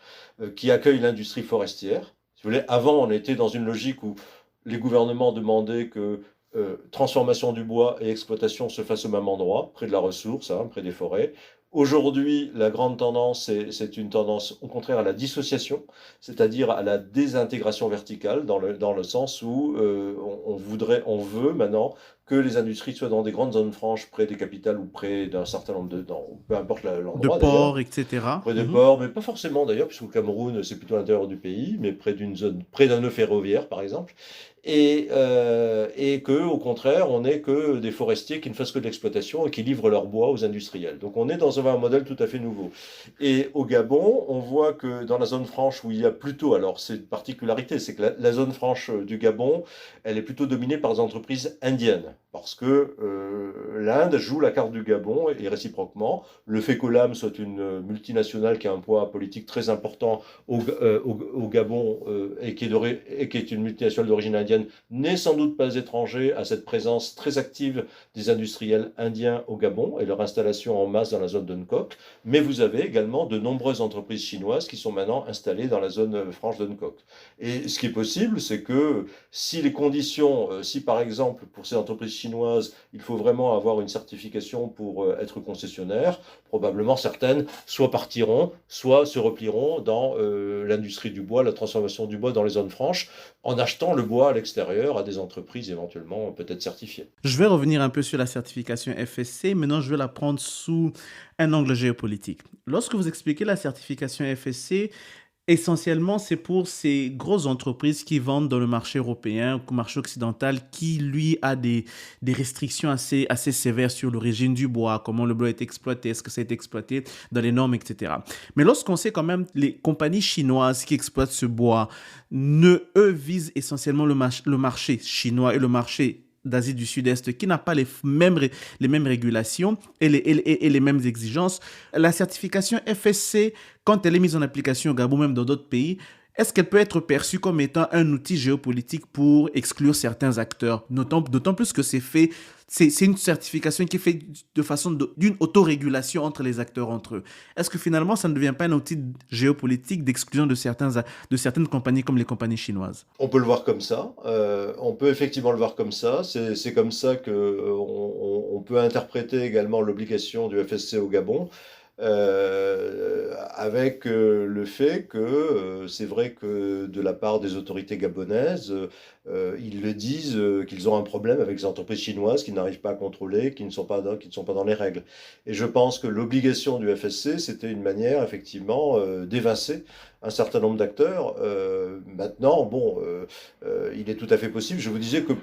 qui accueillent l'industrie forestière. Si vous voulez, avant, on était dans une logique où les gouvernements demandaient que transformation du bois et exploitation se fassent au même endroit, près de la ressource, hein, près des forêts. Aujourd'hui, la grande tendance, c'est une tendance au contraire à la dissociation, c'est-à-dire à la désintégration verticale, dans le sens où on veut maintenant que les industries soient dans des grandes zones franches, près des capitales ou près d'un certain nombre peu importe De l'endroit d'ailleurs, port, etc. près des Mhm. ports, mais pas forcément d'ailleurs, puisque le Cameroun, c'est plutôt à l'intérieur du pays, mais près d'une zone, près d'un nœud ferroviaire, par exemple, et que, au contraire, on n'ait que des forestiers qui ne fassent que de l'exploitation et qui livrent leur bois aux industriels. Donc on est dans un modèle tout à fait nouveau. Et au Gabon, on voit que dans la zone franche où il y a plutôt, alors c'est une particularité, c'est que la zone franche du Gabon, elle est plutôt dominée par des entreprises indiennes, parce que l'Inde joue la carte du Gabon et réciproquement. Le fait que l'âme soit une multinationale qui a un poids politique très important au Gabon et qui est une multinationale d'origine indienne n'est sans doute pas étranger à cette présence très active des industriels indiens au Gabon et leur installation en masse dans la zone de Nkok. Mais vous avez également de nombreuses entreprises chinoises qui sont maintenant installées dans la zone franche de Nkok. Et ce qui est possible, c'est que si les conditions, si par exemple pour ces entreprises chinoises, il faut vraiment avoir une certification pour être concessionnaire, probablement certaines soit partiront, soit se replieront dans l'industrie du bois, la transformation du bois dans les zones franches, en achetant le bois à l'extérieur à des entreprises éventuellement peut-être certifiées. Je vais revenir un peu sur la certification FSC. Maintenant, je vais la prendre sous un angle géopolitique. Lorsque vous expliquez la certification FSC, essentiellement, c'est pour ces grosses entreprises qui vendent dans le marché européen ou marché occidental qui, lui, a des restrictions assez sévères sur l'origine du bois, comment le bois est exploité, est-ce que ça a été exploité dans les normes, etc. Mais lorsqu'on sait quand même les compagnies chinoises qui exploitent ce bois, eux visent essentiellement le marché chinois et le marché d'Asie du Sud-Est qui n'a pas les mêmes régulations et les mêmes exigences. La certification FSC, quand elle est mise en application au Gabon, même dans d'autres pays, est-ce qu'elle peut être perçue comme étant un outil géopolitique pour exclure certains acteurs? D'autant plus que c'est une certification qui est faite de façon d'une autorégulation entre les acteurs entre eux. Est-ce que finalement, ça ne devient pas un outil géopolitique d'exclusion de certaines compagnies comme les compagnies chinoises? On peut le voir comme ça. On peut effectivement le voir comme ça. C'est comme ça que on peut interpréter également l'obligation du FSC au Gabon. Avec le fait que c'est vrai que de la part des autorités gabonaises, ils le disent qu'ils ont un problème avec les entreprises chinoises qui n'arrivent pas à contrôler, qui ne sont pas dans les règles. Et je pense que l'obligation du FSC, c'était une manière effectivement d'évincer un certain nombre d'acteurs. Maintenant, bon, il est tout à fait possible. Je vous disais que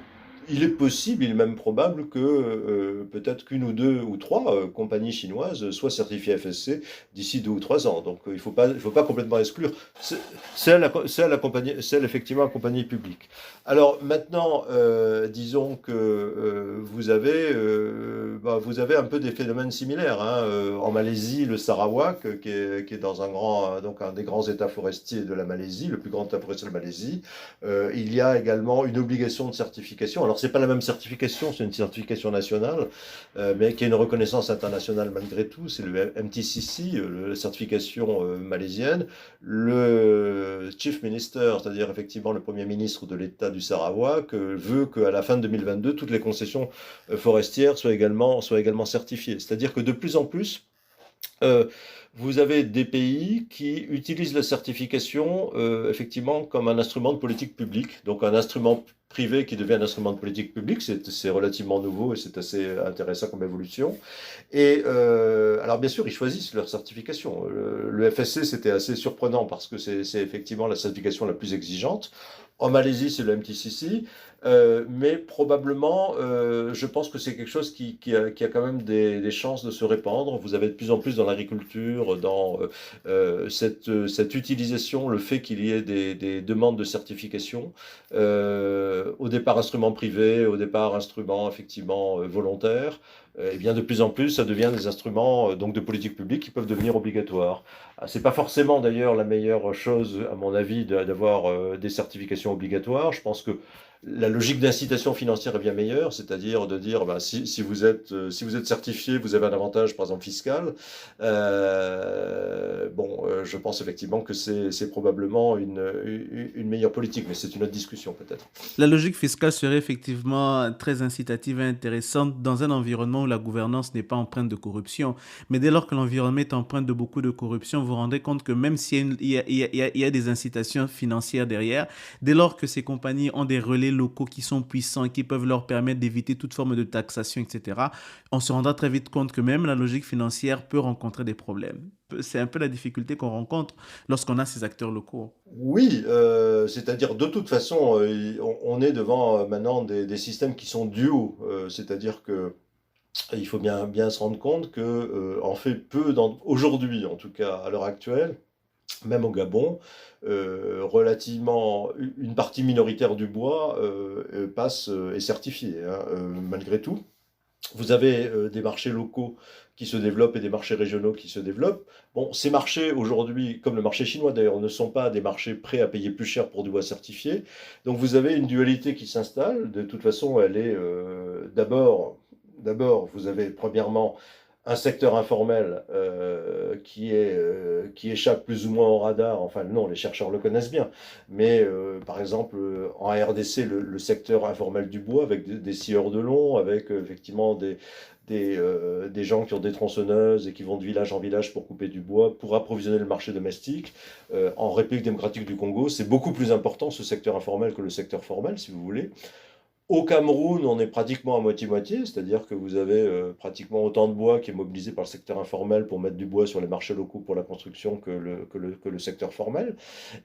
il est possible, il est même probable que peut-être qu'une ou deux ou trois compagnies chinoises soient certifiées FSC d'ici 2 ou 3 ans. Donc il faut pas complètement exclure. C'est effectivement la compagnie publique. Alors maintenant, disons que vous avez un peu des phénomènes similaires, hein. En Malaisie, le Sarawak, qui est dans donc un des grands États forestiers de la Malaisie, le plus grand État forestier de la Malaisie, il y a également une obligation de certification. Alors, c'est pas la même certification, c'est une certification nationale, mais qui a une reconnaissance internationale malgré tout. C'est le MTCC, la certification malaisienne. Le Chief Minister, c'est-à-dire effectivement le Premier ministre de l'État du Sarawak, veut qu'à la fin de 2022, toutes les concessions forestières soient également certifiées. C'est-à-dire que de plus en plus, euh, vous avez des pays qui utilisent la certification effectivement comme un instrument de politique publique, donc un instrument privé qui devient un instrument de politique publique, c'est relativement nouveau et c'est assez intéressant comme évolution. Et alors bien sûr, ils choisissent leur certification. Le FSC, c'était assez surprenant parce que c'est effectivement la certification la plus exigeante. En Malaisie, c'est le MTCC, mais probablement, je pense que c'est quelque chose qui a quand même des chances de se répandre. Vous avez de plus en plus dans l'agriculture, dans cette utilisation, le fait qu'il y ait des demandes de certification, au départ instruments privés, au départ instruments effectivement volontaires. Et bien de plus en plus, ça devient des instruments donc de politique publique qui peuvent devenir obligatoires. C'est pas forcément d'ailleurs la meilleure chose, à mon avis, d'avoir des certifications obligatoires. Je pense que la logique d'incitation financière est bien meilleure, c'est-à-dire de dire bah, si vous êtes certifié, vous avez un avantage par exemple fiscal. Je pense effectivement que c'est probablement une meilleure politique, mais c'est une autre discussion peut-être. La logique fiscale serait effectivement très incitative et intéressante dans un environnement où la gouvernance n'est pas empreinte de corruption. Mais dès lors que l'environnement est empreinte de beaucoup de corruption, vous vous rendez compte que même s'il y a des incitations financières derrière, dès lors que ces compagnies ont des relais locaux qui sont puissants et qui peuvent leur permettre d'éviter toute forme de taxation, etc., on se rendra très vite compte que même la logique financière peut rencontrer des problèmes. C'est un peu la difficulté qu'on rencontre lorsqu'on a ces acteurs locaux. Oui, c'est-à-dire de toute façon, on est devant maintenant des systèmes qui sont duaux, c'est-à-dire que il faut bien se rendre compte que en fait aujourd'hui, en tout cas à l'heure actuelle, même au Gabon, relativement une partie minoritaire du bois passe est certifiée, hein, malgré tout. Vous avez des marchés locaux qui se développent et des marchés régionaux qui se développent. Bon, ces marchés aujourd'hui, comme le marché chinois d'ailleurs, ne sont pas des marchés prêts à payer plus cher pour du bois certifié. Donc vous avez une dualité qui s'installe. De toute façon, elle est d'abord, vous avez premièrement un secteur informel qui échappe plus ou moins au radar. Enfin, non, les chercheurs le connaissent bien. Mais par exemple, en RDC, le secteur informel du bois, avec des scieurs de long, avec effectivement des gens qui ont des tronçonneuses et qui vont de village en village pour couper du bois, pour approvisionner le marché domestique. En République démocratique du Congo, c'est beaucoup plus important ce secteur informel que le secteur formel, si vous voulez. Au Cameroun, on est pratiquement à moitié-moitié, c'est-à-dire que vous avez pratiquement autant de bois qui est mobilisé par le secteur informel pour mettre du bois sur les marchés locaux pour la construction que le secteur formel.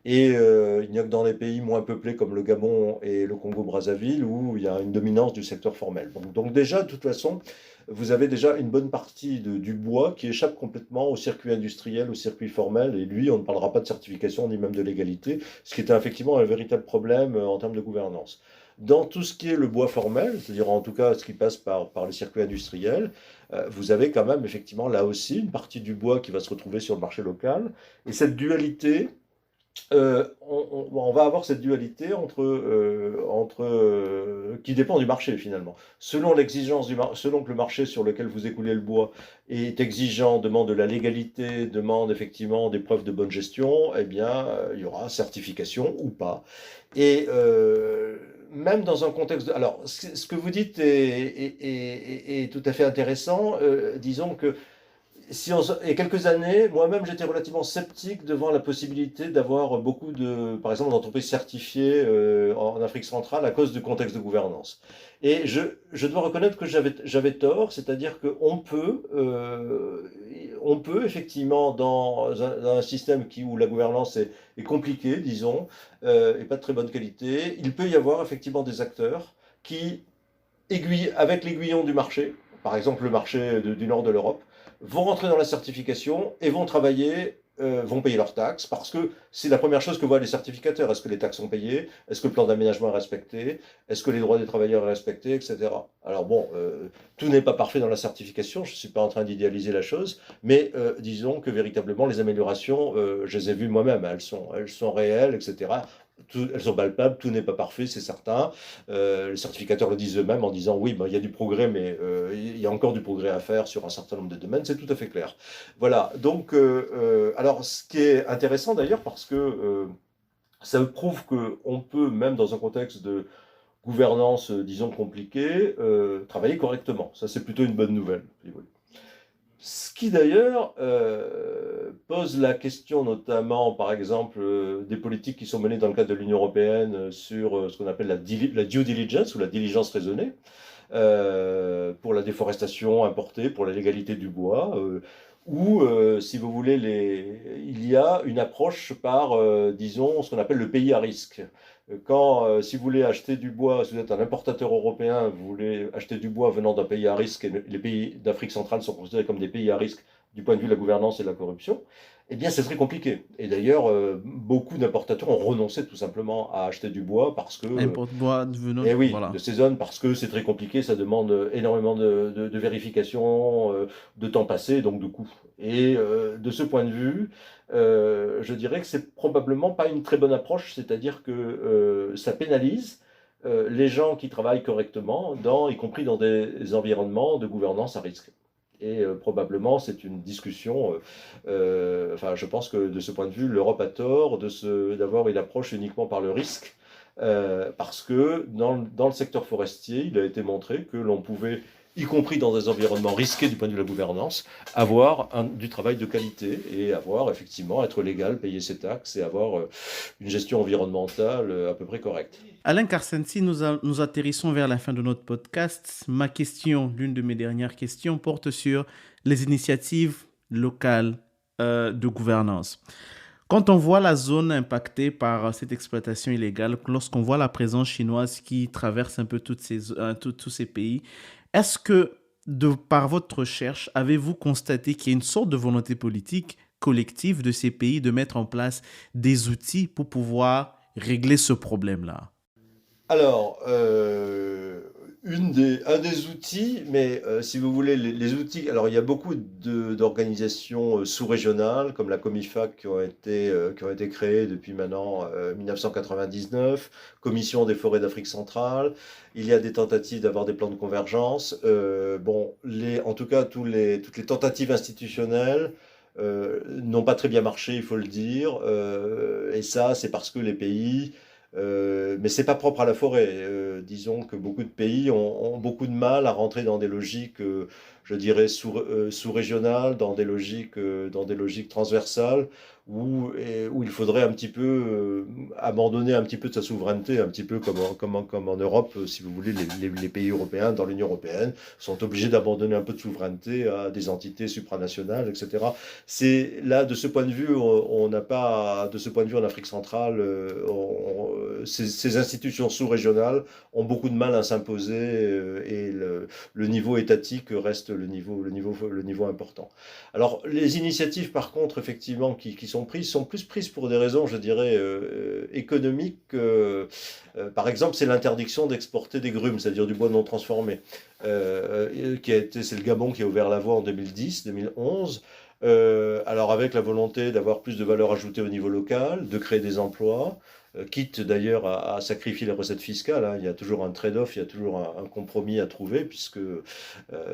Et il n'y a que dans les pays moins peuplés comme le Gabon et le Congo-Brazzaville où il y a une dominance du secteur formel. Donc déjà, de toute façon, vous avez déjà une bonne partie du bois qui échappe complètement au circuit industriel, au circuit formel, et lui, on ne parlera pas de certification ni même de légalité, ce qui est effectivement un véritable problème en termes de gouvernance. Dans tout ce qui est le bois formel, c'est-à-dire en tout cas ce qui passe par le circuit industriel, vous avez quand même effectivement là aussi une partie du bois qui va se retrouver sur le marché local. Et cette dualité, on va avoir cette dualité qui dépend du marché finalement. Selon l'exigence selon que le marché sur lequel vous écoulez le bois est exigeant, demande de la légalité, demande effectivement des preuves de bonne gestion, eh bien il y aura certification ou pas. Et même dans un contexte alors, ce que vous dites est tout à fait intéressant. Disons que il y a quelques années, moi-même, j'étais relativement sceptique devant la possibilité d'avoir beaucoup par exemple, d'entreprises certifiées en Afrique centrale à cause du contexte de gouvernance. Et je dois reconnaître que j'avais tort, c'est-à-dire on peut effectivement, dans un système où la gouvernance est compliquée, disons, et pas de très bonne qualité, il peut y avoir effectivement des acteurs qui, avec l'aiguillon du marché, par exemple le marché du nord de l'Europe, vont rentrer dans la certification et vont travailler, vont payer leurs taxes, parce que c'est la première chose que voient les certificateurs. Est-ce que les taxes sont payées? Est-ce que le plan d'aménagement est respecté? Est-ce que les droits des travailleurs sont respectés, etc. Alors bon, tout n'est pas parfait dans la certification, je ne suis pas en train d'idéaliser la chose, mais disons que véritablement les améliorations, je les ai vues moi-même, elles sont réelles, etc. Elles sont palpables, tout n'est pas parfait, c'est certain. Les certificateurs le disent eux-mêmes en disant oui, il y a du progrès, mais il y a encore du progrès à faire sur un certain nombre de domaines, c'est tout à fait clair. Voilà, donc, alors ce qui est intéressant d'ailleurs, parce que ça prouve qu'on peut, même dans un contexte de gouvernance, disons, compliquée, travailler correctement. Ça, c'est plutôt une bonne nouvelle. Oui. Ce qui d'ailleurs pose la question notamment, par exemple, des politiques qui sont menées dans le cadre de l'Union européenne sur ce qu'on appelle la due diligence ou la diligence raisonnée pour la déforestation importée, pour la légalité du bois, où, si vous voulez, il y a une approche par, disons, ce qu'on appelle le pays à risque. Si vous voulez acheter du bois, si vous êtes un importateur européen, vous voulez acheter du bois venant d'un pays à risque, et les pays d'Afrique centrale sont considérés comme des pays à risque du point de vue de la gouvernance et de la corruption, eh bien c'est très compliqué. Et d'ailleurs, beaucoup d'importateurs ont renoncé tout simplement à acheter du bois parce que... Importe bois venant, Eh oui, voilà. de ces zones, parce que c'est très compliqué, ça demande énormément de vérification, de temps passé, donc de coûts. Et de ce point de vue, je dirais que c'est probablement pas une très bonne approche, c'est-à-dire que ça pénalise les gens qui travaillent correctement, y compris dans des environnements de gouvernance à risque. Et probablement, c'est une discussion. Enfin, je pense que de ce point de vue, l'Europe a tort d'avoir une approche uniquement par le risque, parce que dans le secteur forestier, il a été montré que l'on pouvait y compris dans des environnements risqués du point de vue de la gouvernance, avoir du travail de qualité et avoir effectivement être légal, payer ses taxes et avoir une gestion environnementale à peu près correcte. Alain Karsensi, nous atterrissons vers la fin de notre podcast. Ma question, l'une de mes dernières questions, porte sur les initiatives locales de gouvernance. Quand on voit la zone impactée par cette exploitation illégale, lorsqu'on voit la présence chinoise qui traverse un peu tous ces pays, est-ce que, par votre recherche, avez-vous constaté qu'il y a une sorte de volonté politique collective de ces pays de mettre en place des outils pour pouvoir régler ce problème-là? Alors, un des outils, mais si vous voulez, les outils, alors il y a beaucoup d'organisations sous-régionales, comme la Comifac, qui ont été créées depuis maintenant 1999, Commission des forêts d'Afrique centrale. Il y a des tentatives d'avoir des plans de convergence. En tout cas, toutes les tentatives institutionnelles n'ont pas très bien marché, il faut le dire. Et ça, c'est parce que les pays mais c'est pas propre à la forêt. Disons que beaucoup de pays ont beaucoup de mal à rentrer dans des logiques, je dirais, sous-régionales, dans des logiques transversales, où il faudrait un petit peu abandonner un petit peu de sa souveraineté, un petit peu comme en Europe, si vous voulez, les pays européens, dans l'Union européenne, sont obligés d'abandonner un peu de souveraineté à des entités supranationales, etc. C'est là, de ce point de vue, on n'a pas, de ce point de vue en Afrique centrale, ces institutions sous-régionales ont beaucoup de mal à s'imposer et le niveau étatique reste le niveau important. Alors, les initiatives, par contre, effectivement, qui sont prises, sont plus prises pour des raisons, je dirais, économiques. Par exemple, c'est l'interdiction d'exporter des grumes, c'est-à-dire du bois non transformé. C'est le Gabon qui a ouvert la voie en 2010-2011. Alors avec la volonté d'avoir plus de valeur ajoutée au niveau local, de créer des emplois, quitte d'ailleurs à sacrifier les recettes fiscales, hein. Il y a toujours un trade-off, il y a toujours un compromis à trouver, puisque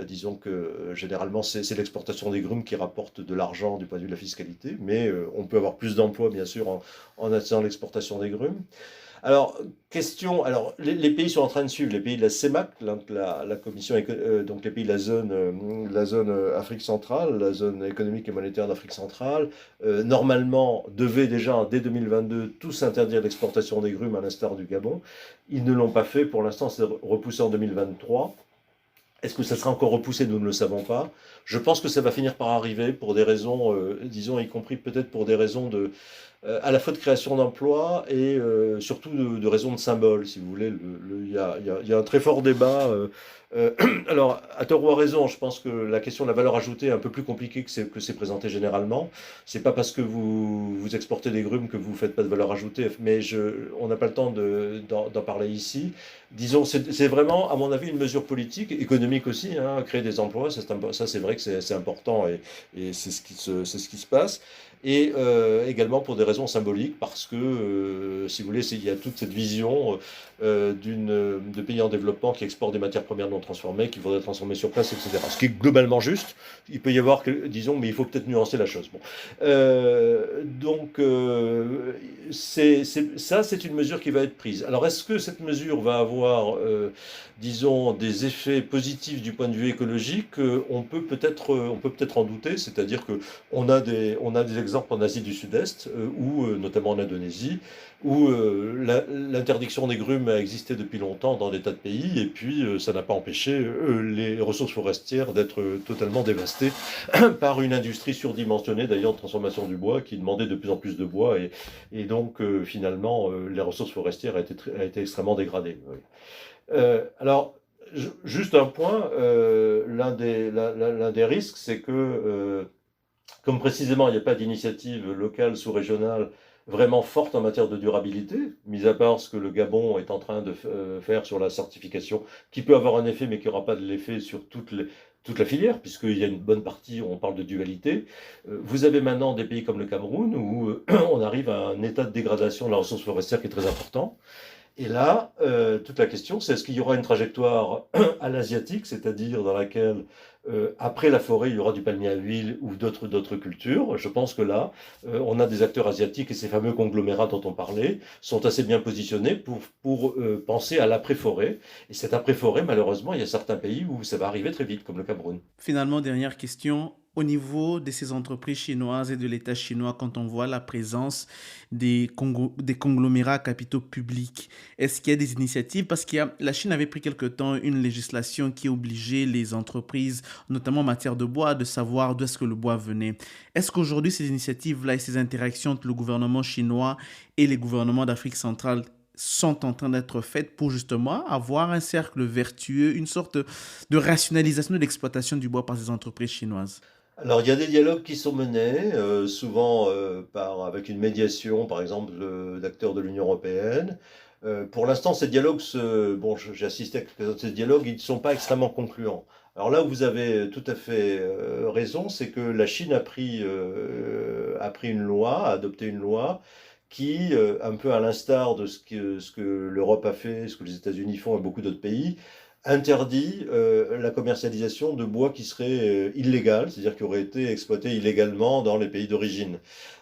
disons que généralement c'est l'exportation des grumes qui rapporte de l'argent du point de vue de la fiscalité, mais on peut avoir plus d'emplois bien sûr en attirant l'exportation des grumes. Alors, les pays sont en train de suivre, les pays de la CEMAC, la commission, donc les pays de la zone Afrique centrale, la zone économique et monétaire d'Afrique centrale, normalement devaient déjà, dès 2022, tous interdire l'exportation des grumes à l'instar du Gabon. Ils ne l'ont pas fait, pour l'instant c'est repoussé en 2023. Est-ce que ça sera encore repoussé? Nous ne le savons pas. Je pense que ça va finir par arriver pour des raisons, disons, y compris peut-être pour des raisons à la fois de création d'emplois et surtout de raisons de symbole, si vous voulez. Il y a un très fort débat. Alors, à tort ou à raison, je pense que la question de la valeur ajoutée est un peu plus compliquée que c'est présenté généralement. C'est pas parce que vous exportez des grumes que vous ne faites pas de valeur ajoutée, mais on n'a pas le temps d'en parler ici. Disons, c'est vraiment, à mon avis, une mesure politique, économique aussi, hein, créer des emplois, ça c'est vrai que c'est important et c'est ce qui se passe. Et également pour des raisons symboliques, parce que, si vous voulez, il y a toute cette vision de pays en développement qui exportent des matières premières non transformées, qu'il faudrait transformer sur place, etc. Ce qui est globalement juste. Il peut y avoir, disons, mais il faut peut-être nuancer la chose. Bon. Ça, c'est une mesure qui va être prise. Alors, est-ce que cette mesure va avoir, disons, des effets positifs du point de vue écologique? On peut peut-être en douter, c'est-à-dire qu'on a des exemples en Asie du Sud-Est, notamment en Indonésie, où l'interdiction des grumes a existé depuis longtemps dans des tas de pays, et puis ça n'a pas empêché les ressources forestières d'être totalement dévastées par une industrie surdimensionnée, d'ailleurs, de transformation du bois, qui demandait de plus en plus de bois, et donc finalement, les ressources forestières a été extrêmement dégradées. Oui. Alors, juste un point, l'un des risques, c'est que, comme précisément il n'y a pas d'initiative locale, sous-régionale, vraiment forte en matière de durabilité, mis à part ce que le Gabon est en train de faire sur la certification, qui peut avoir un effet, mais qui n'aura pas de l'effet sur toute la filière, puisqu'il y a une bonne partie où on parle de dualité. Vous avez maintenant des pays comme le Cameroun, où on arrive à un état de dégradation de la ressource forestière qui est très important. Et là, toute la question, c'est est-ce qu'il y aura une trajectoire à l'asiatique, c'est-à-dire dans laquelle, après la forêt, il y aura du palmier à huile ou d'autres cultures. Je pense que là, on a des acteurs asiatiques et ces fameux conglomérats dont on parlait sont assez bien positionnés pour penser à l'après-forêt. Et cette après-forêt, malheureusement, il y a certains pays où ça va arriver très vite, comme le Cameroun. Finalement, dernière question. Au niveau de ces entreprises chinoises et de l'État chinois, quand on voit la présence des conglomérats à capitaux publics, est-ce qu'il y a des initiatives? Parce que la Chine avait pris quelque temps une législation qui obligeait les entreprises, notamment en matière de bois, de savoir d'où est-ce que le bois venait. Est-ce qu'aujourd'hui, ces initiatives-là et ces interactions entre le gouvernement chinois et les gouvernements d'Afrique centrale sont en train d'être faites pour justement avoir un cercle vertueux, une sorte de rationalisation de l'exploitation du bois par ces entreprises chinoises? Alors, il y a des dialogues qui sont menés, souvent avec une médiation, par exemple, d'acteurs de l'Union européenne. Pour l'instant, ces dialogues, j'ai assisté à quelques-uns de ces dialogues, ils ne sont pas extrêmement concluants. Alors là où vous avez tout à fait raison, c'est que la Chine a pris une loi, a adopté une loi qui, un peu à l'instar de ce que l'Europe a fait, ce que les États-Unis font et beaucoup d'autres pays, interdit la commercialisation de bois qui serait illégal, c'est-à-dire qui aurait été exploité illégalement dans les pays d'origine.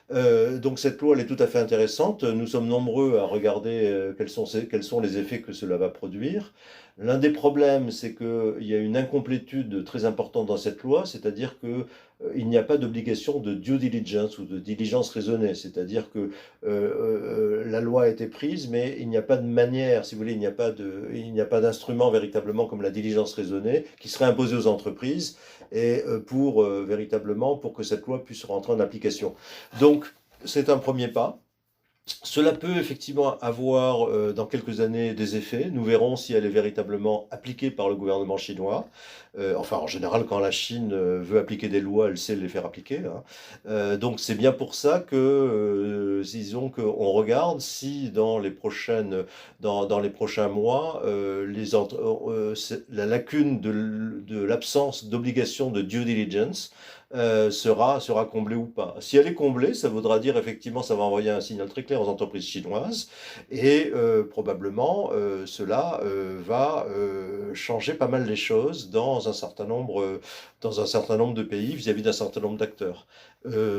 Donc cette loi, elle est tout à fait intéressante. Nous sommes nombreux à regarder quels sont les effets que cela va produire. L'un des problèmes, c'est qu'il y a une incomplétude très importante dans cette loi, c'est-à-dire que il n'y a pas d'obligation de due diligence ou de diligence raisonnée, c'est-à-dire que la loi a été prise, mais il n'y a pas de manière, si vous voulez, il n'y a pas d'instrument véritablement comme la diligence raisonnée qui serait imposée aux entreprises et véritablement pour que cette loi puisse rentrer en application. Donc, c'est un premier pas. Cela peut effectivement avoir dans quelques années des effets. Nous verrons si elle est véritablement appliquée par le gouvernement chinois. Enfin, en général, quand la Chine veut appliquer des lois, elle sait les faire appliquer, hein. Donc c'est bien pour ça que, disons qu'on regarde si dans les prochains mois, la lacune de l'absence d'obligation de due diligence sera comblée ou pas. Si elle est comblée, ça voudra dire effectivement, ça va envoyer un signal très clair aux entreprises chinoises et probablement cela va changer pas mal les choses dans un certain nombre de pays vis-à-vis d'un certain nombre d'acteurs.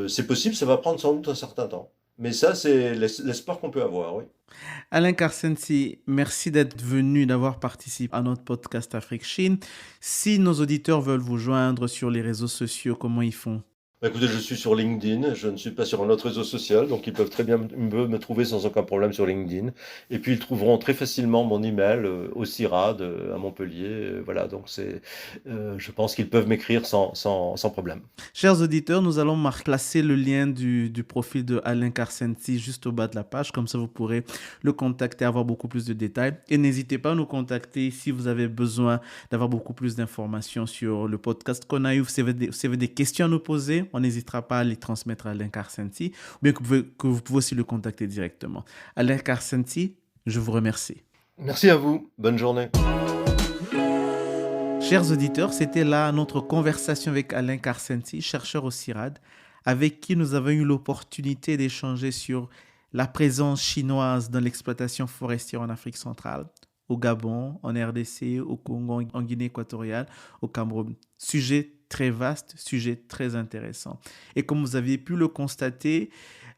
C'est possible, ça va prendre sans doute un certain temps. Mais ça, c'est l'espoir qu'on peut avoir, oui. Alain Karsensi, merci d'être venu, d'avoir participé à notre podcast Afrique-Chine. Si nos auditeurs veulent vous joindre sur les réseaux sociaux, comment ils font? Écoutez, je suis sur LinkedIn, je ne suis pas sur un autre réseau social, donc ils peuvent très bien me trouver sans aucun problème sur LinkedIn. Et puis ils trouveront très facilement mon email au CIRAD à Montpellier. Voilà, donc je pense qu'ils peuvent m'écrire sans problème. Chers auditeurs, nous allons placer le lien du profil de Alain Karsensi juste au bas de la page, comme ça vous pourrez le contacter, avoir beaucoup plus de détails. Et n'hésitez pas à nous contacter si vous avez besoin d'avoir beaucoup plus d'informations sur le podcast qu'on a eu. Si vous avez des questions à nous poser, on n'hésitera pas à les transmettre à Alain Karsensi, ou bien que vous pouvez aussi le contacter directement. Alain Karsensi, je vous remercie. Merci à vous, bonne journée. Chers auditeurs, c'était là notre conversation avec Alain Karsensi, chercheur au CIRAD, avec qui nous avons eu l'opportunité d'échanger sur la présence chinoise dans l'exploitation forestière en Afrique centrale, au Gabon, en RDC, au Congo, en Guinée équatoriale, au Cameroun. Sujet très vaste, sujet très intéressant. Et comme vous aviez pu le constater,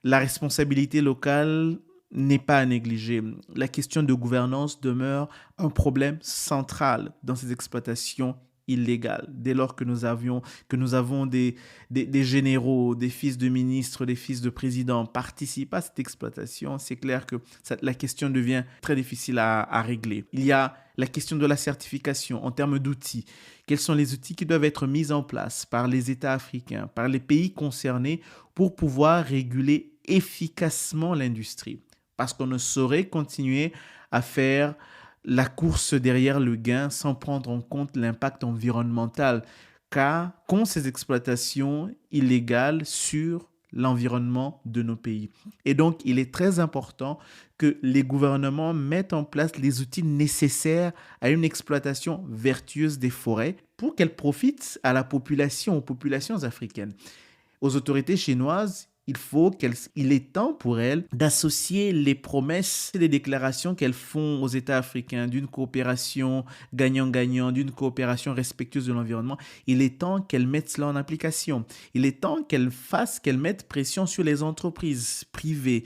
la responsabilité locale n'est pas à négliger. La question de gouvernance demeure un problème central dans ces exploitations illégales. Dès lors que nous avons des généraux, des fils de ministres, des fils de présidents participent à cette exploitation, c'est clair que la question devient très difficile à régler. Il y a la question de la certification en termes d'outils. Quels sont les outils qui doivent être mis en place par les États africains, par les pays concernés pour pouvoir réguler efficacement l'industrie? Parce qu'on ne saurait continuer à faire la course derrière le gain sans prendre en compte l'impact environnemental, car qu'ont ces exploitations illégales sur l'environnement de nos pays. Et donc, il est très important que les gouvernements mettent en place les outils nécessaires à une exploitation vertueuse des forêts pour qu'elles profitent à la population, aux populations africaines. Aux autorités chinoises, il est temps pour elles d'associer les promesses et les déclarations qu'elles font aux États africains d'une coopération gagnant-gagnant, d'une coopération respectueuse de l'environnement. Il est temps qu'elles mettent cela en application. Il est temps qu'elles mettent pression sur les entreprises privées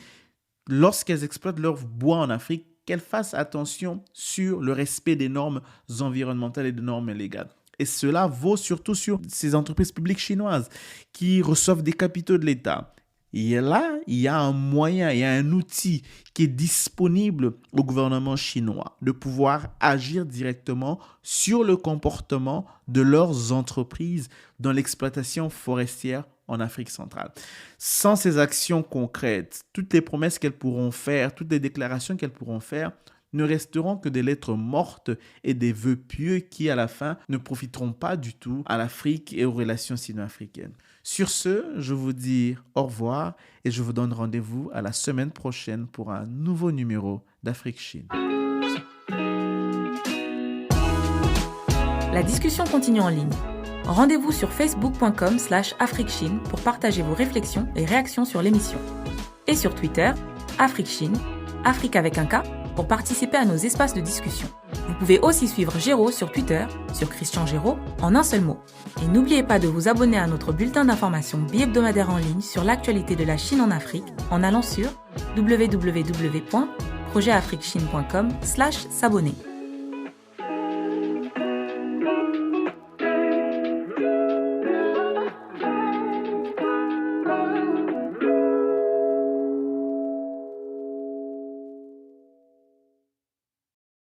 lorsqu'elles exploitent leur bois en Afrique, qu'elles fassent attention sur le respect des normes environnementales et des normes légales. Et cela vaut surtout sur ces entreprises publiques chinoises qui reçoivent des capitaux de l'État. Et là, il y a un moyen, il y a un outil qui est disponible au gouvernement chinois de pouvoir agir directement sur le comportement de leurs entreprises dans l'exploitation forestière en Afrique centrale. Sans ces actions concrètes, toutes les promesses qu'elles pourront faire, toutes les déclarations qu'elles pourront faire ne resteront que des lettres mortes et des vœux pieux qui, à la fin, ne profiteront pas du tout à l'Afrique et aux relations sino-africaines. Sur ce, je vous dis au revoir et je vous donne rendez-vous à la semaine prochaine pour un nouveau numéro d'Afrique-Chine. La discussion continue en ligne. Rendez-vous sur facebook.com/AfriqueChine pour partager vos réflexions et réactions sur l'émission. Et sur Twitter, AfriqueChine, Afrique avec un K, pour participer à nos espaces de discussion. Vous pouvez aussi suivre Géraud sur Twitter, sur Christian Géraud, en un seul mot. Et n'oubliez pas de vous abonner à notre bulletin d'information bi-hebdomadaire en ligne sur l'actualité de la Chine en Afrique en allant sur www.projetafriquechine.com/s'abonner.